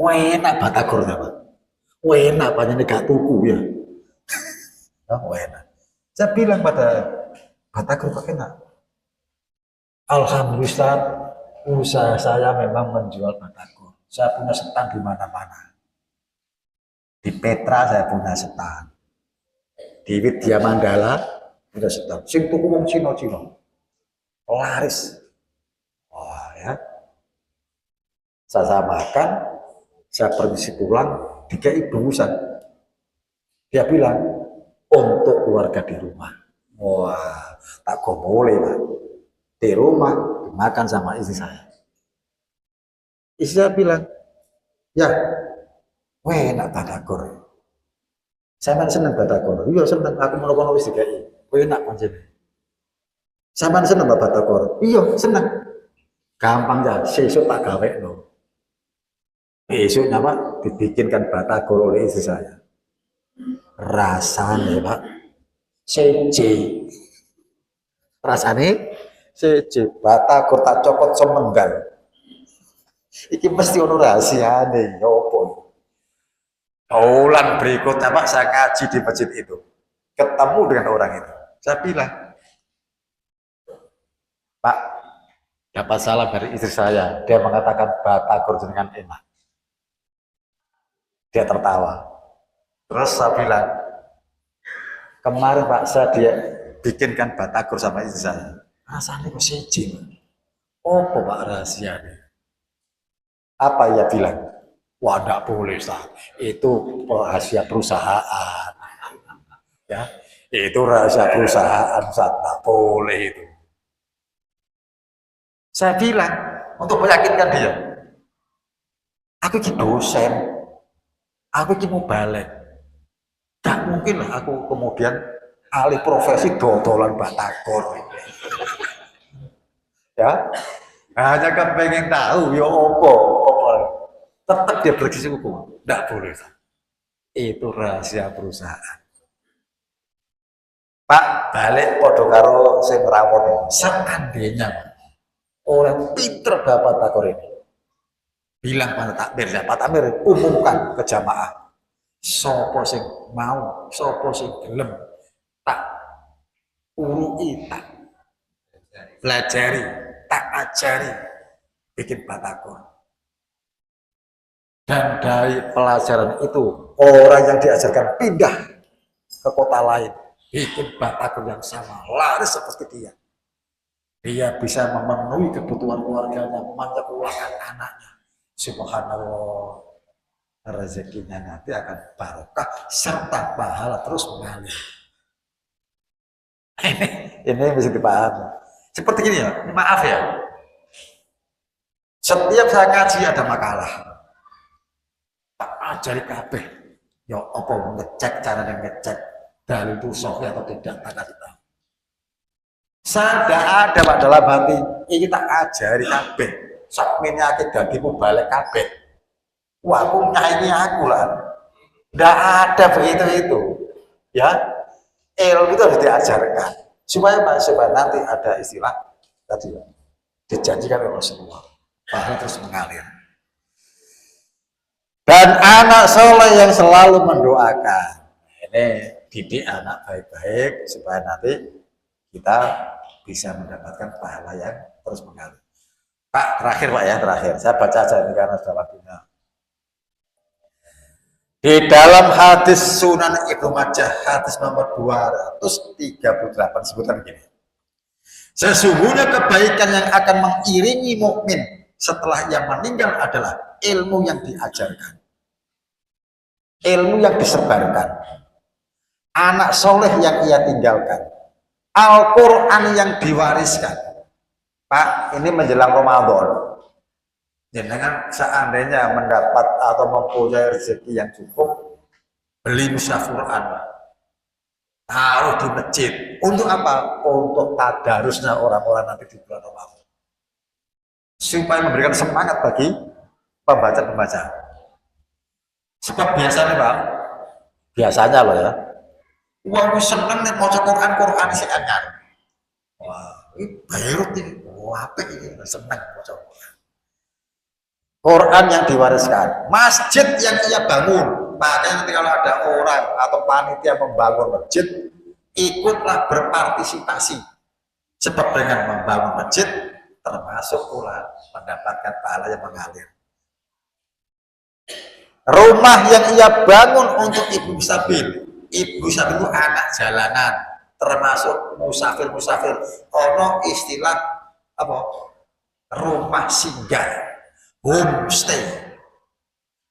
Enak Batagor ya Pak. Enak banyak gak tuku ya. Enak. Saya bilang pada Batagor kok enak. Alhamdulillah usaha saya memang menjual Batagor. Saya punya stand di mana-mana. Di Petra saya punya stand. Di Widya Mandala punya stand. Sing tuku wong Cina-Cina. Laris. Wah ya. Saya makan, saya permisi pulang, dikai bungkusan. Dia bilang, untuk keluarga di rumah. Wah, tak boleh Pak. di rumah dimakan sama istri saya. Istri saya bilang, ya, enak batakur. Saya seneng batakur. Iya seneng, aku mau wis dikai. Enak pancen. Sampeyan seneng batakur. Iya seneng. Gampang ya, sesuk tak gawe no. Besoknya Pak dibikinkan batakur oleh istri saya. Rasanya Pak, seje. Rasanya seje. Batakur tak cokot semenggal. Iki mesti ono rahasiane, ya apa? Bulan berikutnya Pak saya ngaji di masjid itu. Ketemu dengan orang itu. Saya bilang, Pak, dapat salam dari istri saya. Dia mengatakan batakur dengan enak. Dia tertawa. Terus saya bilang, kemarin Pak saya dia bikinkan batakur sama istri saya. Rasanya kok seje. Apa Pak rahasianya? Apa ia bilang? Wah, enggak boleh, Ustaz. Itu rahasia perusahaan. Ya, itu rahasia perusahaan, Ustaz. Enggak boleh itu. Saya bilang, untuk meyakinkan dia, aku ini dosen, aku ini mau balik. Gak mungkin lah aku kemudian alih profesi dodolan batakur. Ya, hanya kan pengen tahu, ya apa. Tetap dia bereksisi hukum, tidak boleh. Itu rahasia perusahaan. Pak, balik podo karo sing rawon. Seandainya orang pinter bapak takor ini bilang pada takmir, ya Pak Takmir umumkan ke jamaah. Sopo sing mau, sopo sing gelem tak urui, tak pelajari, tak ajari, bikin batakor. Dan dari pelajaran itu orang yang diajarkan pindah ke kota lain, bikin batakur yang sama, laris seperti dia. Dia bisa memenuhi kebutuhan keluarganya, menyekolahkan anaknya. Subhanallah, rezekinya nanti akan barokah serta pahala terus mengalir. Ini bisa dipahami. Seperti ini ya, maaf ya. Setiap saya ngaji ada makalah. Ajari kabeh, ya apa ngecek cara ngecek dalil itu sahih atau tidak, tak kasih tahu. Saya ada Pak dalam hati, ini kita ajari kabeh, sakmine akeh dadi balik kabeh. Wah, aku nyanyi aku lah. Tidak ada begitu itu, ya. Ilmu itu harus diajarkan supaya nanti ada istilah tadi dijanjikan oleh Rasulullah, bahwa terus mengalir. Dan anak soleh yang selalu mendoakan. Ini didik anak baik-baik supaya nanti kita bisa mendapatkan pahala yang terus mengalir. Pak, terakhir Pak ya, terakhir. Saya baca aja ini karena sudah waktunya. Di dalam hadis Sunan Ibnu Majah, hadis nomor 238 sebutan begini. Sesungguhnya kebaikan yang akan mengiringi mukmin setelah yang meninggal adalah ilmu yang diajarkan, ilmu yang disebarkan, anak soleh yang ia tinggalkan, Al-Quran yang diwariskan. Pak, ini menjelang Ramadan. Jangan seandainya mendapat atau mempunyai rezeki yang cukup, beli mushaf Quran, taruh di masjid. Untuk apa? Untuk tadarusnya orang-orang nanti di bulan Ramadan, supaya memberikan semangat bagi pembaca-pembaca. Sebab biasanya Pak, biasanya loh ya, uang seneng nih mau Quran si anyar. Wah, ini baru nih, wah apa ini seneng mau Quran yang diwariskan, masjid yang ia bangun. Makanya nanti kalau ada orang atau panitia membangun masjid, ikutlah berpartisipasi. Sebab dengan membangun masjid termasuk pula mendapatkan pahala yang mengalir. Rumah yang ia bangun untuk ibu sabil. Ibu sabil itu anak jalanan, termasuk musafir-musafir. Ono istilah apa? Rumah singgah, homestay.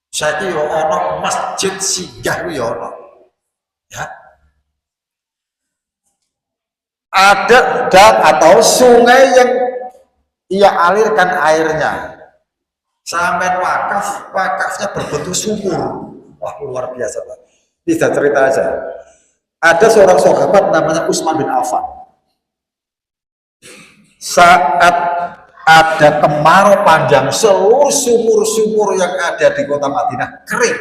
Saya kira ono masjid singgah yo ono. Ya. Ada dan atau sungai yang ia alirkan airnya sampai wakafnya berbentuk sumur. Wah, luar biasa Pak. Ini sudah cerita aja. Ada seorang sahabat namanya Utsman bin Affan. Saat ada kemarau panjang, seluruh sumur-sumur yang ada di kota Madinah kering.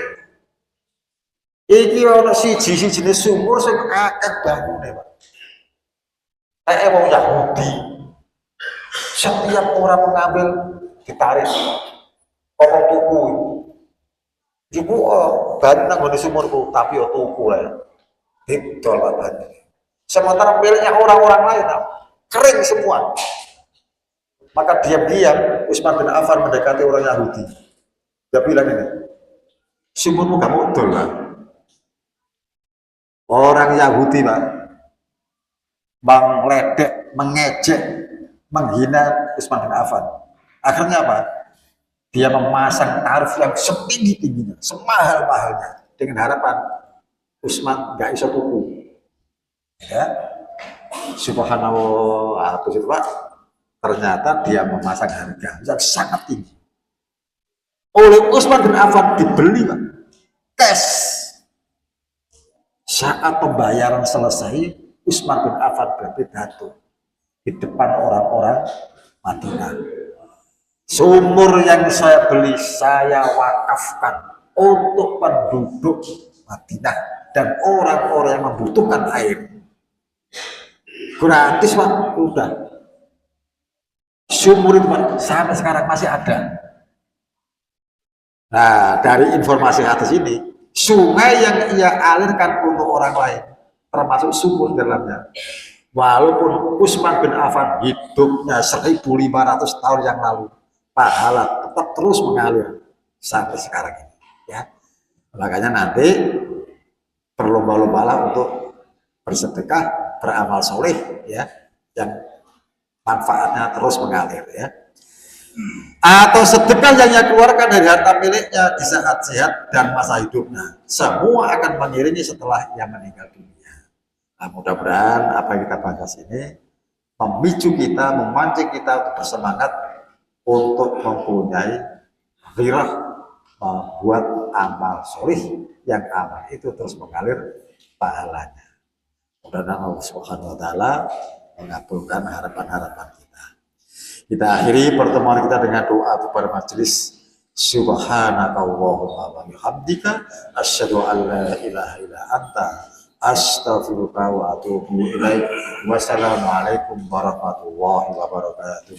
Iki ono siji jenis sumur sing akeh banyune, Pak. Kayak wong Yahudi. Setiap orang mengambil ditarik. Pokok tuku. Ibu banyu nang ngene sumurku, tapi yo tuku lah. Didol banyu. Sementara miliknya orang-orang lain kering semua. Maka diam-diam Utsman bin Affan mendekati orang Yahudi. Dia bilang ini, sumurmu gak mudul lah. Orang Yahudi Pak, mengledek, mengejek, menghina Utsman bin Affan. Akhirnya apa? Dia memasang tarif yang setinggi-tingginya, semahal-mahalnya, dengan harapan Utsman gak iso tuku. Ya, subhanallah, habis itu Pak, ternyata dia memasang harga yang sangat tinggi. Oleh Utsman bin Affan dibeli Pak, cash. Saat pembayaran selesai, Utsman bin Affan berpidato di depan orang-orang Madinah. Sumur yang saya beli, saya wakafkan untuk penduduk Madinah dan orang-orang yang membutuhkan air. Gratis Pak, udah. Sumur itu Pak, sampai sekarang masih ada. Nah, dari informasi atas ini, sungai yang ia alirkan untuk orang lain, termasuk sumur dalamnya. Walaupun Utsman bin Affan hidupnya 1500 tahun yang lalu, pahala tetap terus mengalir sampai sekarang ini. Ya, makanya nanti berlomba-lombalah untuk bersedekah, beramal soleh, ya, yang manfaatnya terus mengalir, ya. Atau sedekah yang ia keluarkan dari harta miliknya di saat sehat dan masa hidupnya, semua akan mengiringi setelah ia meninggal dunia. Nah, mudah-mudahan apa yang kita bahas ini memicu kita, memancing kita untuk bersemangat untuk mempunyai ghirah, membuat amal soleh yang amal itu terus mengalir pahalanya. Mudah-mudahan Allah Subhanahu wa taala mengabulkan harapan-harapan kita. Kita akhiri pertemuan kita dengan doa kepada majelis. Subhanakallahumma wa bihamdika asyhadu an la ilaha illa anta astaghfiruka wa atubu ilaik. Wassalamualaikum warahmatullahi wabarakatuh.